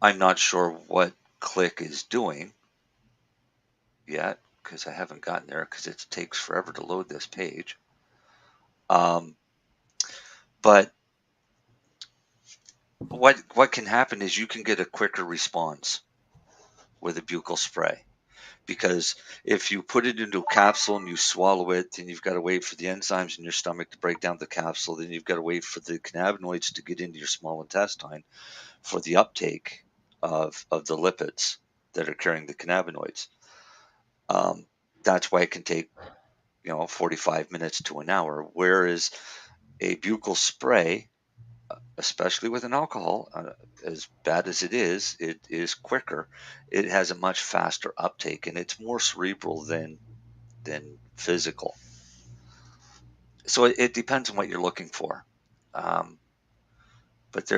I'm not sure what Click is doing yet, because I haven't gotten there, because it takes forever to load this page. But what can happen is you can get a quicker response with a buccal spray, because if you put it into a capsule and you swallow it, then you've got to wait for the enzymes in your stomach to break down the capsule. Then you've got to wait for the cannabinoids to get into your small intestine for the uptake of the lipids that are carrying the cannabinoids. That's why it can take 45 minutes to an hour, whereas a buccal spray, especially with an alcohol, as bad as it is quicker. It has a much faster uptake, and it's more cerebral than physical. So it depends on what you're looking for. But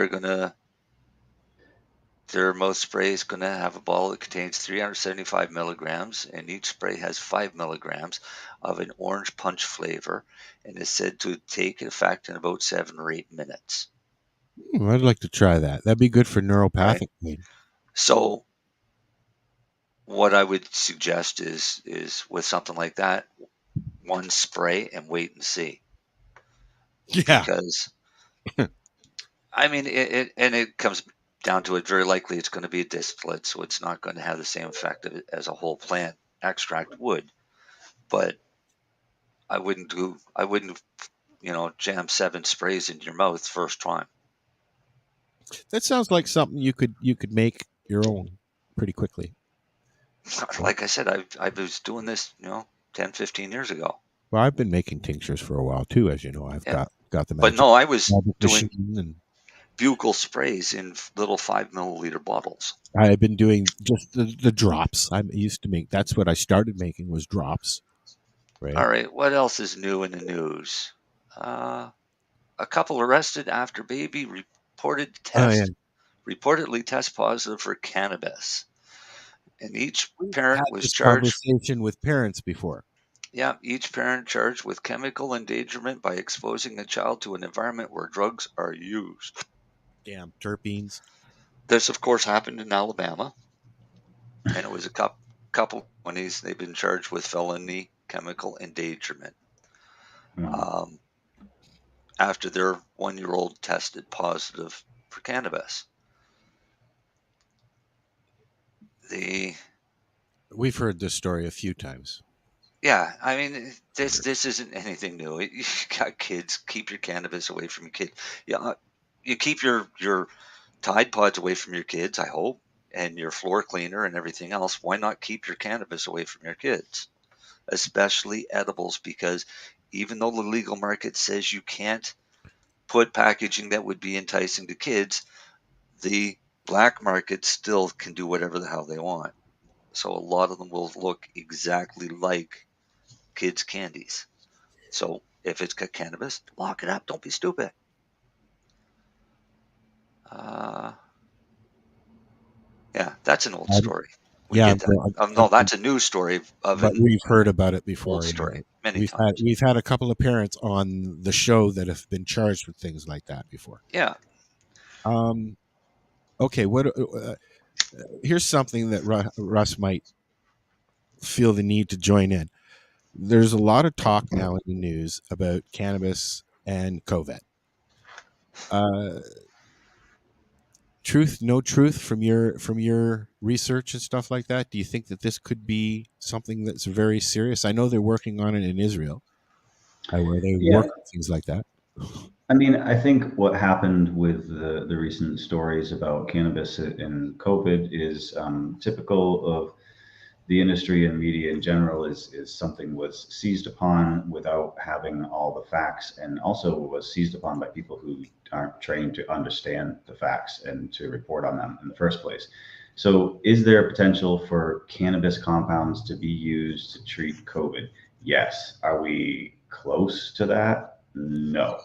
their mouth spray is going to have a bottle that contains 375 milligrams, and each spray has 5 milligrams of an orange punch flavor, and is said to take effect in about 7 or 8 minutes. I'd like to try that. That'd be good for neuropathic pain. So what I would suggest is with something like that, one spray and wait and see. Yeah. Because I mean, it comes down to it. Very likely, it's going to be a distillate, so it's not going to have the same effect as a whole plant extract would. But I wouldn't jam 7 sprays into your mouth first time. That sounds like something you could make your own pretty quickly. Like I said, I was doing this 10, 15 years ago. Well, I've been making tinctures for a while too, as you know. I've got them. But no, I was doing. buccal sprays in little 5 milliliter bottles. I've been doing just the drops. I used to make. That's what I started making was drops. Right. All right. What else is new in the news? A couple arrested after baby reportedly test positive for cannabis, and each parent was charged. Conversation with parents before. Yeah, each parent charged with chemical endangerment by exposing a child to an environment where drugs are used. Damn terpenes. This, of course, happened in Alabama, and it was a couple 20s. They've been charged with felony chemical endangerment after their 1-year-old tested positive for cannabis. We've heard this story a few times. Yeah, I mean, this isn't anything new. You got kids, keep your cannabis away from your kid. Yeah, you keep your Tide Pods away from your kids, I hope, and your floor cleaner and everything else. Why not keep your cannabis away from your kids, especially edibles? Because even though the legal market says you can't put packaging that would be enticing to kids, the black market still can do whatever the hell they want. So a lot of them will look exactly like kids' candies. So if it's got cannabis, lock it up. Don't be stupid. Yeah, that's an old story. No, that's a news story. But we've heard about it before. Old story, many times. We've had a couple of parents on the show that have been charged with things like that before. Yeah. Okay. Here's something that Russ might feel the need to join in. There's a lot of talk now in the news about cannabis and COVID. Truth, no truth from your research and stuff like that. Do you think that this could be something that's very serious? I know they're working on it in Israel, where they work on things like that. I mean, I think what happened with the recent stories about cannabis and COVID is typical of the industry and media in general. Is something was seized upon without having all the facts, and also was seized upon by people who aren't trained to understand the facts and to report on them in the first place. So is there a potential for cannabis compounds to be used to treat COVID? Yes. Are we close to that? No.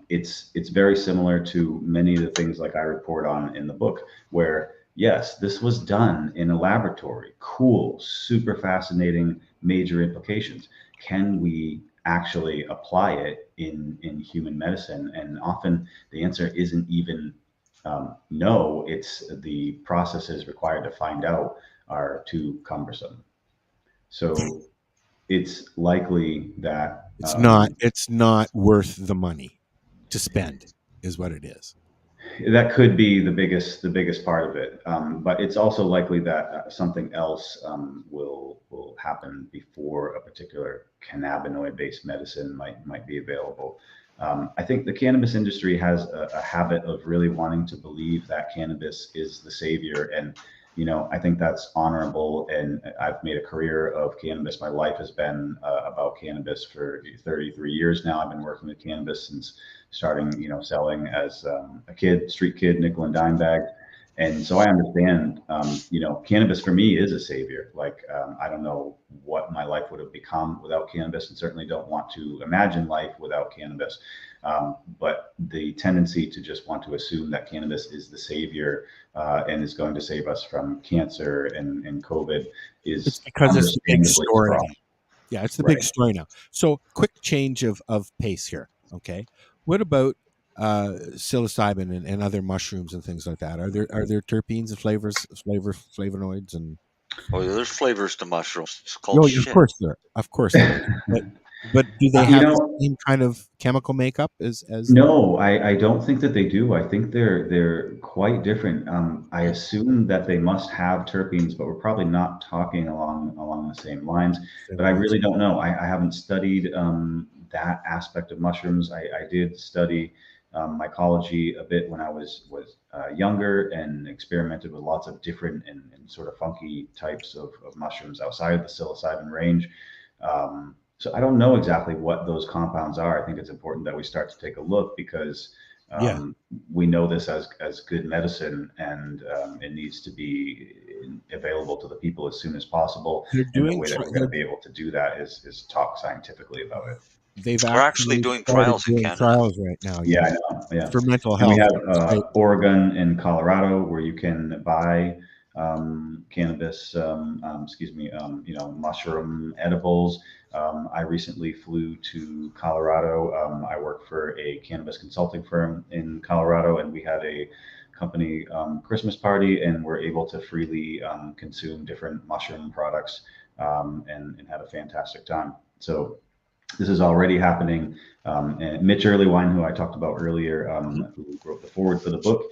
It's very similar to many of the things like I report on in the book, where yes, this was done in a laboratory. Cool, super fascinating, major implications. Can we actually apply it in human medicine? And often the answer isn't even no, it's the processes required to find out are too cumbersome. So it's likely that it's not worth the money to spend, is what it is. That could be the biggest part of it, but it's also likely that something else will happen before a particular cannabinoid-based medicine might be available. I think the cannabis industry has a habit of really wanting to believe that cannabis is the savior, and I think that's honorable. And I've made a career of cannabis. My life has been about cannabis for 33 years now. I've been working with cannabis since starting, selling as a kid, street kid, nickel and dime bag. And so I understand, cannabis for me is a savior. Like, I don't know what my life would have become without cannabis, and certainly don't want to imagine life without cannabis. But the tendency to just want to assume that cannabis is the savior and is going to save us from cancer and COVID is because it's the big story now. Yeah, it's the Right. big story now. So quick change of pace here. Okay. What about psilocybin and other mushrooms and things like that? Are there terpenes and flavonoids and? Oh, yeah, there's flavors to mushrooms. It's called shit. Of course there. But do they have the same kind of chemical makeup as? No, I don't think that they do. I think they're quite different. I assume that they must have terpenes, but we're probably not talking along the same lines. But I really don't know. I haven't studied that aspect of mushrooms. I did study mycology a bit when I was younger, and experimented with lots of different and sort of funky types of mushrooms outside of the psilocybin range. So I don't know exactly what those compounds are. I think it's important that we start to take a look, because We know this as good medicine, and it needs to be available to the people as soon as possible. And the way that we're going to be able to do that is talk scientifically about it. We're actually doing trials in Canada. Trials right now. Yeah, I know. Yeah, for mental and health. we have Oregon and Colorado where you can buy cannabis, mushroom edibles. I recently flew to Colorado. I work for a cannabis consulting firm in Colorado, and we had a company Christmas party, and we're able to freely consume different mushroom products and had a fantastic time. So this is already happening. And Mitch Earlywine, who I talked about earlier, who wrote the forward for the book,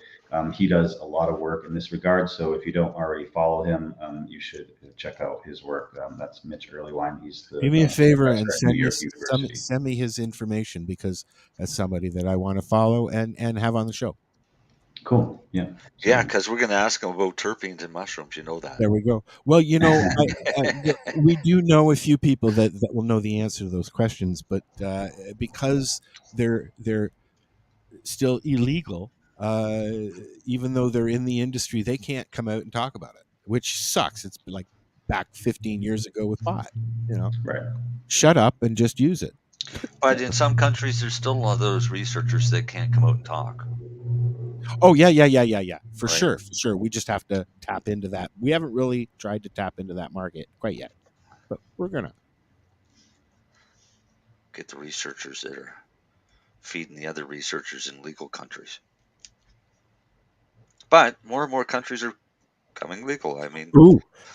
he does a lot of work in this regard. So if you don't already follow him, you should check out his work. That's Mitch Earlywine. He's the do me a favor and send send me his information, because that's somebody that I want to follow and have on the show. Cool. Yeah. Yeah, because we're going to ask him about terpenes and mushrooms. You know that. There we go. Well, we do know a few people that will know the answer to those questions, but because they're still illegal, even though they're in the industry, they can't come out and talk about it, which sucks. It's like back 15 years ago with pot. Right. Shut up and just use it. But in some countries, there's still a lot of those researchers that can't come out and talk. Oh, yeah. For sure. We just have to tap into that. We haven't really tried to tap into that market quite yet, but we're going to get the researchers that are feeding the other researchers in legal countries. But more and more countries are coming legal. I mean,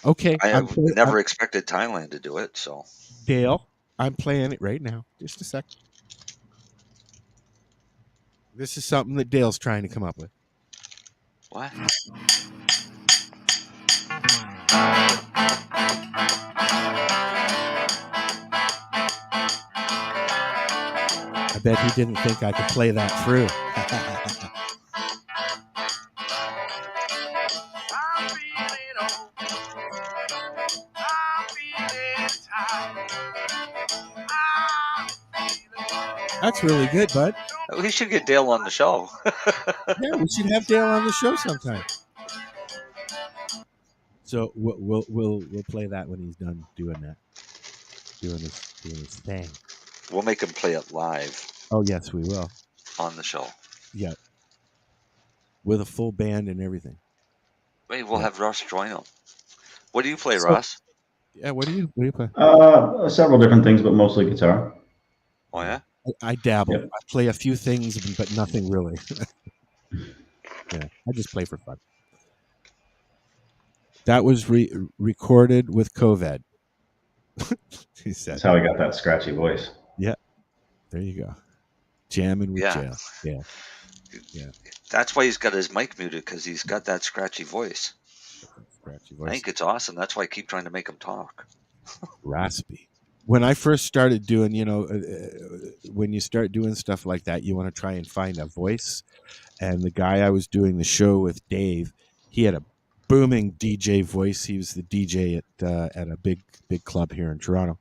okay. I have never expected Thailand to do it. So, Dale, I'm playing it right now. Just a sec. This is something that Dale's trying to come up with. What? I bet he didn't think I could play that through. That's really good, bud. We should get Dale on the show. Yeah, we should have Dale on the show sometime. So we'll play that when he's done doing his thing. We'll make him play it live. Oh yes, we will on the show. Yeah, with a full band and everything. Wait, we'll have Russ join him. What do you play, Russ? Yeah, what do you play? Several different things, but mostly guitar. Oh yeah. I dabble. Yep. I play a few things, but nothing really. Yeah, I just play for fun. That was recorded with COVID. He said. That's how he got that scratchy voice. Yeah, there you go. Jamming with Jail. Yeah. That's why he's got his mic muted, because he's got that scratchy voice. I think it's awesome. That's why I keep trying to make him talk. Raspy. When I first started doing, when you start doing stuff like that, you want to try and find a voice. And the guy I was doing the show with, Dave, he had a booming DJ voice. He was the DJ at a big club here in Toronto.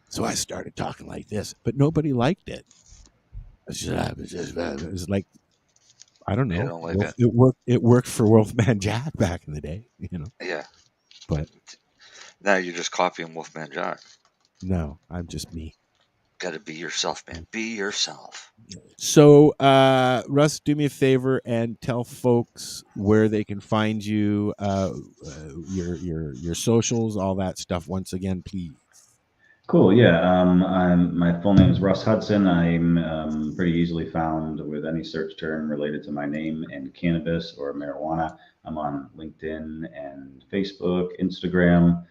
So I started talking like this, but nobody liked it. It was like, I don't know. Don't like it worked for Wolfman Jack back in the day, Yeah. But now you're just copying Wolfman Jack. No, I'm just me. Got to be yourself, man. Be yourself. So, Russ, do me a favor and tell folks where they can find you, your socials, all that stuff. Once again, please. Cool. Yeah. My full name is Russ Hudson. I'm pretty easily found with any search term related to my name and cannabis or marijuana. I'm on LinkedIn and Facebook, Instagram.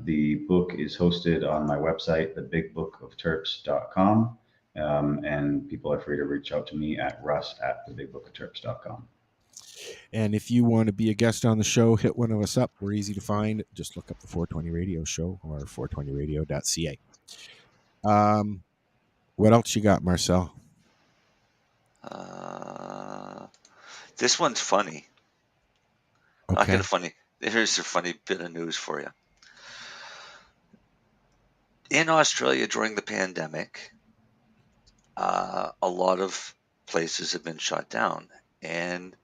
The book is hosted on my website, thebigbookofterps.com. And people are free to reach out to me at russ@thebigbookofterps.com. And if you want to be a guest on the show, hit one of us up. We're easy to find. Just look up the 420 Radio Show or 420radio.ca. What else you got, Marcel? This one's funny. Okay. Not kind of funny. Here's a funny bit of news for you. In Australia during the pandemic, a lot of places have been shut down. And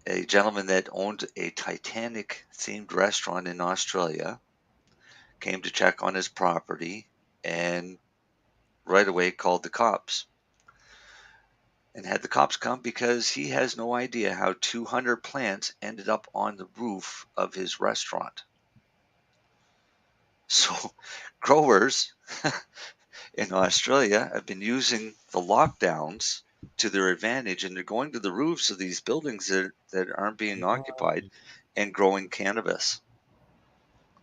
a gentleman that owned a Titanic-themed restaurant in Australia came to check on his property and right away called the cops. And had the cops come because he has no idea how 200 plants ended up on the roof of his restaurant. So growers in Australia have been using the lockdowns to their advantage, and they're going to the roofs of these buildings that aren't being occupied and growing cannabis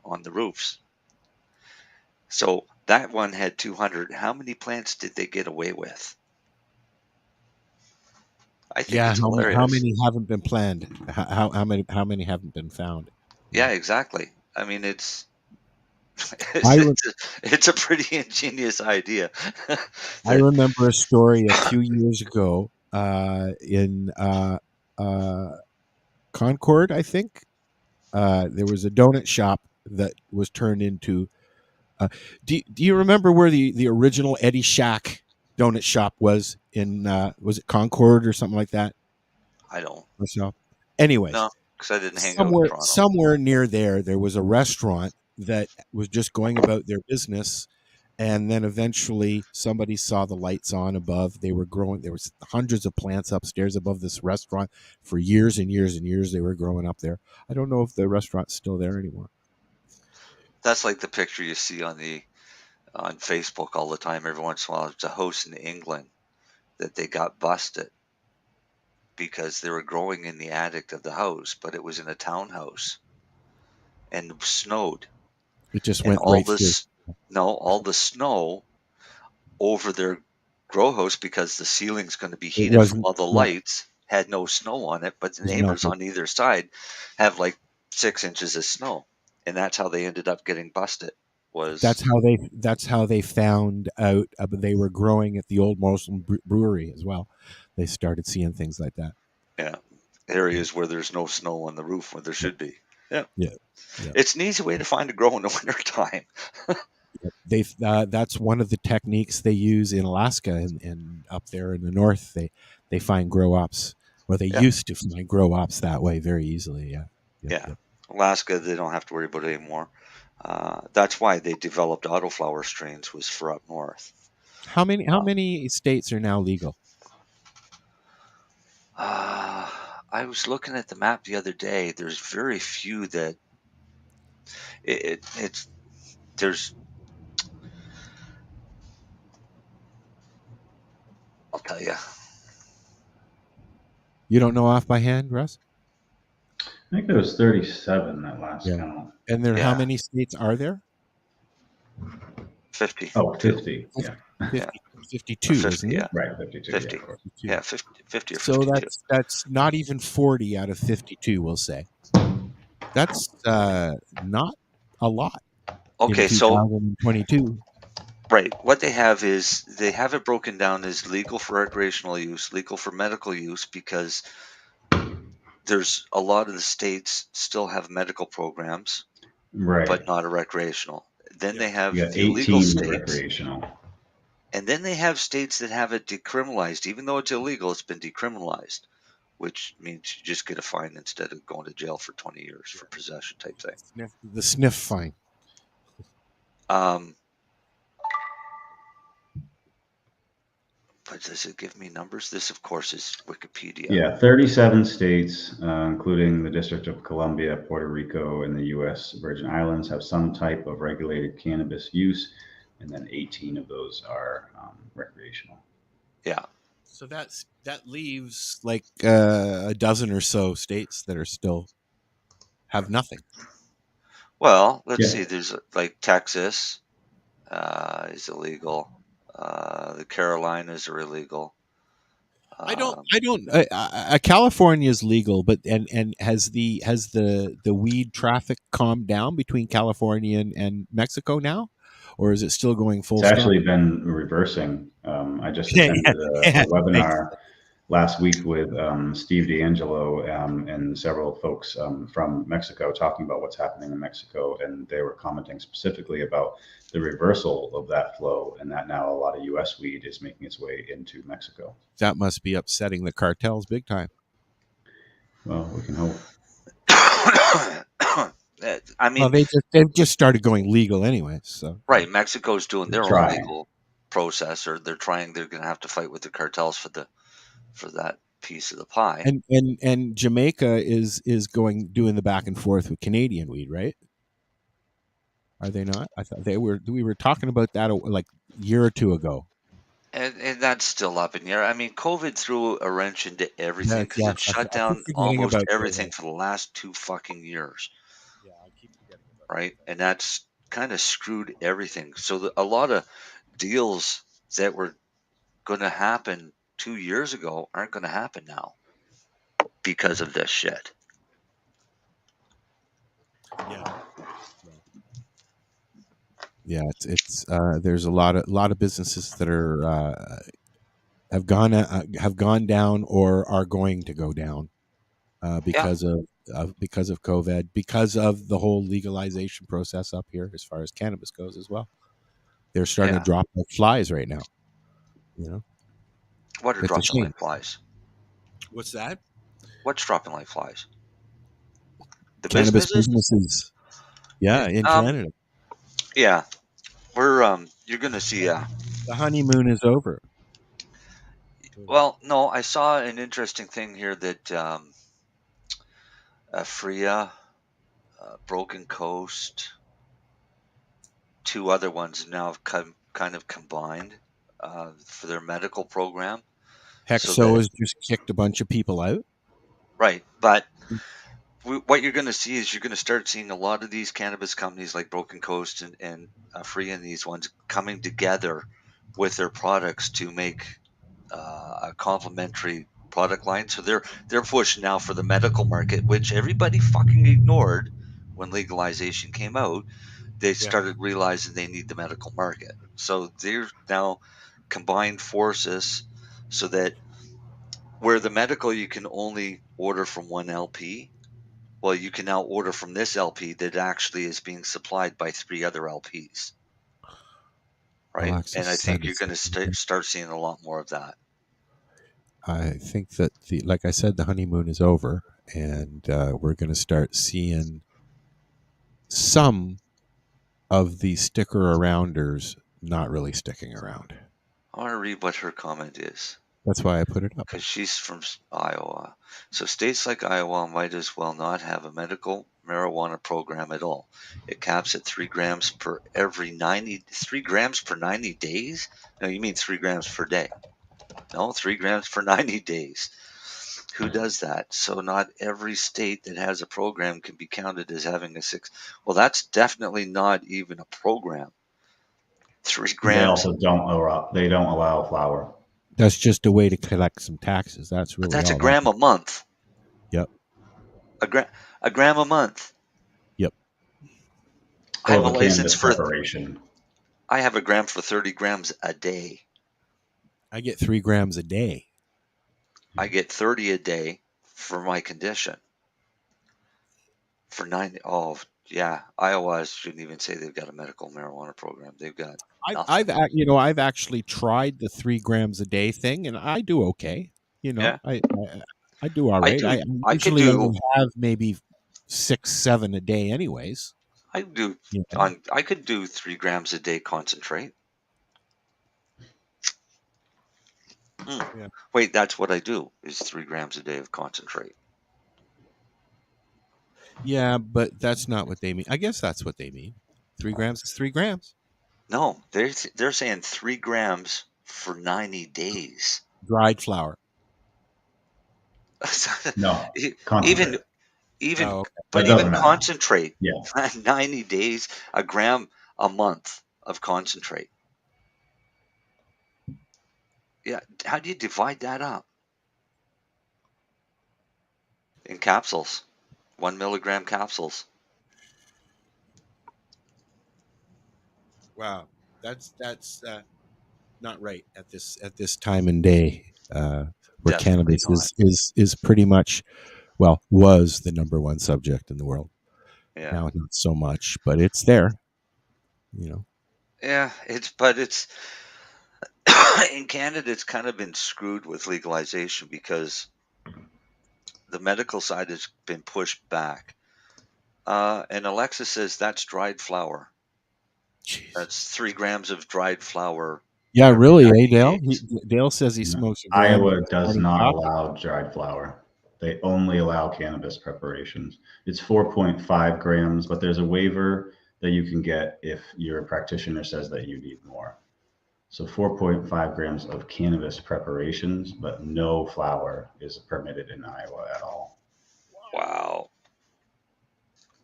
on the roofs. So that one had 200. How many plants did they get away with? I think it's hilarious. How many haven't been planned? How many haven't been found? Yeah, exactly. I mean, it's a pretty ingenious idea. I remember a story a few years ago in Concord, I think. There was a donut shop that was turned into. Do you remember where the original Eddie Shack donut shop was in? Was it Concord or something like that? I don't. Anyways, no, because I didn't hang out in Toronto. Somewhere near there was a restaurant that was just going about their business, and then eventually somebody saw the lights on above. They were growing. There was hundreds of plants upstairs above this restaurant for years and years and years. They were growing up there. I don't know if the restaurant's still there anymore. That's like the picture you see on Facebook all the time. Every once in a while, it's a house in England that they got busted because they were growing in the attic of the house, but it was in a townhouse and it snowed. It just went right through. All the snow over their grow house, because the ceiling's going to be heated from all the lights, had no snow on it, but the neighbors on either side have like 6 inches of snow. And that's how they ended up getting busted. That's how they found out they were growing at the old Moslem brewery as well. They started seeing things like that. Yeah, areas where there's no snow on the roof when there should be. Yeah. Yeah. It's an easy way to find a grow in the wintertime. That's one of the techniques they use in Alaska and up there in the north. They find grow ops, or they used to find grow ops that way very easily. Yeah. Alaska, they don't have to worry about it anymore. That's why they developed autoflower strains, was for up north. How many states are now legal? I was looking at the map the other day. There's very few that there's. I'll tell you. You don't know off by hand, Russ? I think there was 37 that last count. And how many states are there? 50. Oh, 50. 52, isn't it? Yeah. Right, 52. 50. Yeah, 50 or 52. So that's not even 40 out of 52, we'll say. That's not a lot. Okay, in 2022. Right. What they have is they have it broken down as legal for recreational use, legal for medical use, because there's a lot of the states still have medical programs, right, but not a recreational. Then they have the illegal states, recreational. And then they have states that have it decriminalized. Even though it's illegal, it's been decriminalized, which means you just get a fine instead of going to jail for 20 years for possession type thing. The sniff fine. But does it give me numbers? This, of course, is Wikipedia. Yeah, 37 states, including the District of Columbia, Puerto Rico, and the U.S. Virgin Islands, have some type of regulated cannabis use, and then 18 of those are recreational. Yeah. So that leaves like a dozen or so states that are still have nothing. Well, let's see. There's like Texas is illegal. The Carolinas are illegal. California is legal, but and has the weed traffic calmed down between California and Mexico now, or is it still going full? It's actually been reversing. I just attended a webinar last week with Steve D'Angelo and several folks from Mexico talking about what's happening in Mexico, and they were commenting specifically about the reversal of that flow, and that now a lot of U.S. weed is making its way into Mexico. That must be upsetting the cartels big time. Well, we can hope. I mean, well, they've just started going legal anyway. So right, Mexico's doing their own legal process, or they're going to have to fight with the cartels for that piece of the pie. And Jamaica is doing the back and forth with Canadian weed, right? Are they not? I thought we were talking about that like a year or two ago. And that's still up in the air. I mean, COVID threw a wrench into everything because it shut down almost everything for the last 2 fucking years. Yeah, I keep forgetting about right, and that's kind of screwed everything. So a lot of deals that were going to happen 2 years ago aren't going to happen now because of this shit. Yeah, it's there's a lot of businesses that are have gone down or are going to go down because of COVID, because of the whole legalization process up here as far as cannabis goes as well. They're starting to drop like flies right now. You know, what are dropping like flies? What's that? What's dropping like flies? The cannabis businesses. Yeah, in Canada. Yeah, we're you're going to see the honeymoon is over. Well, no, I saw an interesting thing here that Freya, Broken Coast, 2 other ones now have kind of combined for their medical program. Hexo has just kicked a bunch of people out. Right, but what you're going to see is you're going to start seeing a lot of these cannabis companies like Broken Coast and Freya and these ones coming together with their products to make a complementary product line. So they're pushing now for the medical market, which everybody fucking ignored when legalization came out. They started realizing they need the medical market. So they're now combined forces so that where the medical you can only order from one LP, well, you can now order from this LP that actually is being supplied by 3 other LPs. Right? Alexis and I think you're going to start seeing a lot more of that. I think that like I said, the honeymoon is over, and we're going to start seeing some of the sticker arounders not really sticking around. I want to read what her comment is. That's why I put it up. Because she's from Iowa. So states like Iowa might as well not have a medical marijuana program at all. It caps at 3 grams per 3 grams per 90 days? No, you mean 3 grams per day. No, 3 grams per 90 days. Who does that? So not every state that has a program can be counted as having a 6. Well, that's definitely not even a program. 3 grams. They also don't allow flower. That's just a way to collect some taxes. That's really that's a gram a month. Yep. A gram a month. Yep. I have a license for preparation. I have a gram for 30 grams a day. I get 3 grams a day. I get 30 a day for my condition. For 90. Oh, yeah. Iowa shouldn't even say they've got a medical marijuana program. They've got. I've actually tried the 3 grams a day thing, and I do okay. I do all right. I usually only have maybe 6, 7 a day, anyways. I do. I could do 3 grams a day concentrate. Yeah. Wait, that's what I do. Is 3 grams a day of concentrate. Yeah, but that's not what they mean. I guess that's what they mean. 3 grams is 3 grams. No, they're saying 3 grams for 90 days. Dried flower. No, even but even concentrate. Yeah, 90 days, a gram a month of concentrate. Yeah, how do you divide that up? In capsules, 1 milligram capsules. Wow, that's not right at this time and day. where cannabis is pretty much, well, was the number one subject in the world. Yeah. Now not so much, but it's there. You know. Yeah, it's in Canada, it's kind of been screwed with legalization because the medical side has been pushed back. And Alexa says that's dried flower. Jeez. That's 3 grams of dried flower. Yeah, really, Dale? Dale says he smokes a gram. Iowa does not allow dried flower. They only allow cannabis preparations. It's 4.5 grams, but there's a waiver that you can get if your practitioner says that you need more. So 4.5 grams of cannabis preparations, but no flower is permitted in Iowa at all. Wow.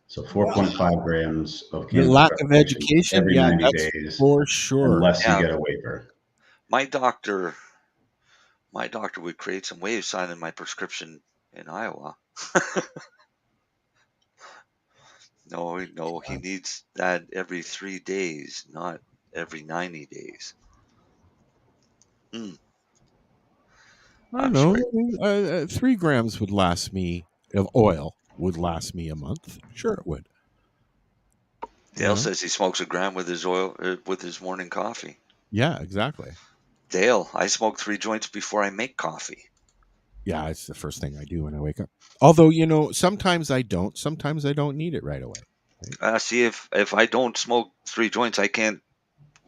So 4.5 grams of The cannabis lack of education, every yeah, 90 that's days, for sure. unless you get a waiver. My doctor would create some waves signing my prescription in Iowa. No, he needs that every 3 days, not every 90 days. I don't know. 3 grams would last me of oil would last me a month. Sure, it would. Dale says he smokes a gram with his oil with his morning coffee. Yeah, exactly. Dale, I smoke 3 joints before I make coffee. Yeah, it's the first thing I do when I wake up. Although, sometimes I don't. Sometimes I don't need it right away. Right? See, if I don't smoke 3 joints, I can't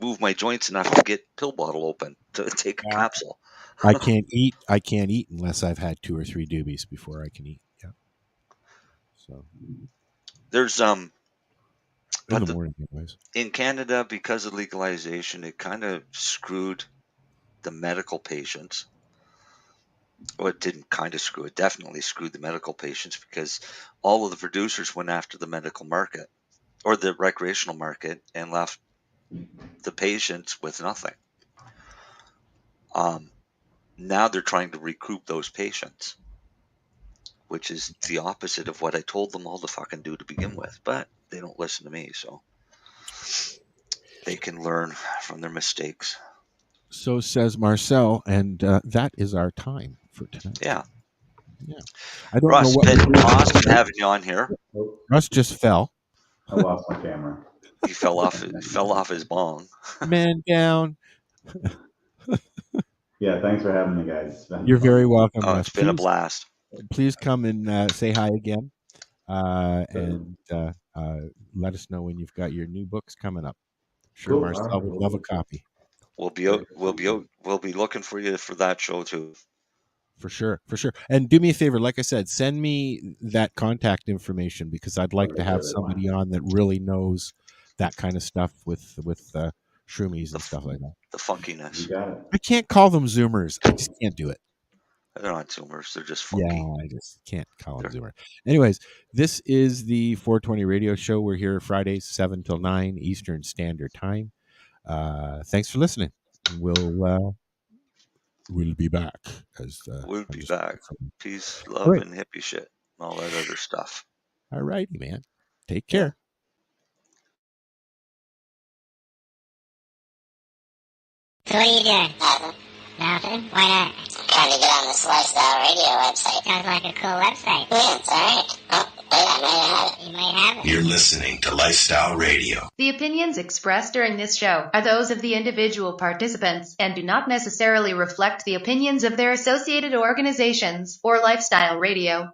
move my joints enough to get pill bottle open to take a capsule. I can't eat unless I've had 2 or 3 doobies before I can eat. Yeah. So there's in the morning, anyways. In Canada, because of legalization, it kind of screwed the medical patients. Well, it didn't kind of screw it. Definitely screwed the medical patients because all of the producers went after the medical market or the recreational market and left the patients with nothing. Now they're trying to recoup those patients, which is the opposite of what I told them all to fucking do to begin with. But they don't listen to me, so they can learn from their mistakes. So says Marcel, and that is our time for tonight. Yeah. I don't Russ, know what been awesome having you on here. Russ just fell. I lost my camera. He fell off his bong. Man down. Yeah, thanks for having me, guys. You're very welcome, Russ. It's been a blast. Please come and say hi again, and let us know when you've got your new books coming up. Sure, cool. Marcel would love a copy. We'll be looking for you for that show too. For sure. And do me a favor, like I said, send me that contact information because I'd like to have somebody on that really knows that kind of stuff with shroomies and stuff like that. The funkiness. I can't call them Zoomers. I just can't do it. They're not Zoomers. They're just funky. Yeah, I just can't call them Zoomer. Anyways, this is the 420 radio show. We're here Fridays 7 till 9 Eastern Standard Time. Thanks for listening. We'll be back. We'll be back. Peace, love, and hippie shit, and all that other stuff. All righty, man. Take care. So what are you doing? Nothing? Why not? Trying to get on this Lifestyle Radio website. Sounds like a cool website. Yeah, it's alright. Oh, wait, I might have it. You might have it. You're listening to Lifestyle Radio. The opinions expressed during this show are those of the individual participants and do not necessarily reflect the opinions of their associated organizations or Lifestyle Radio.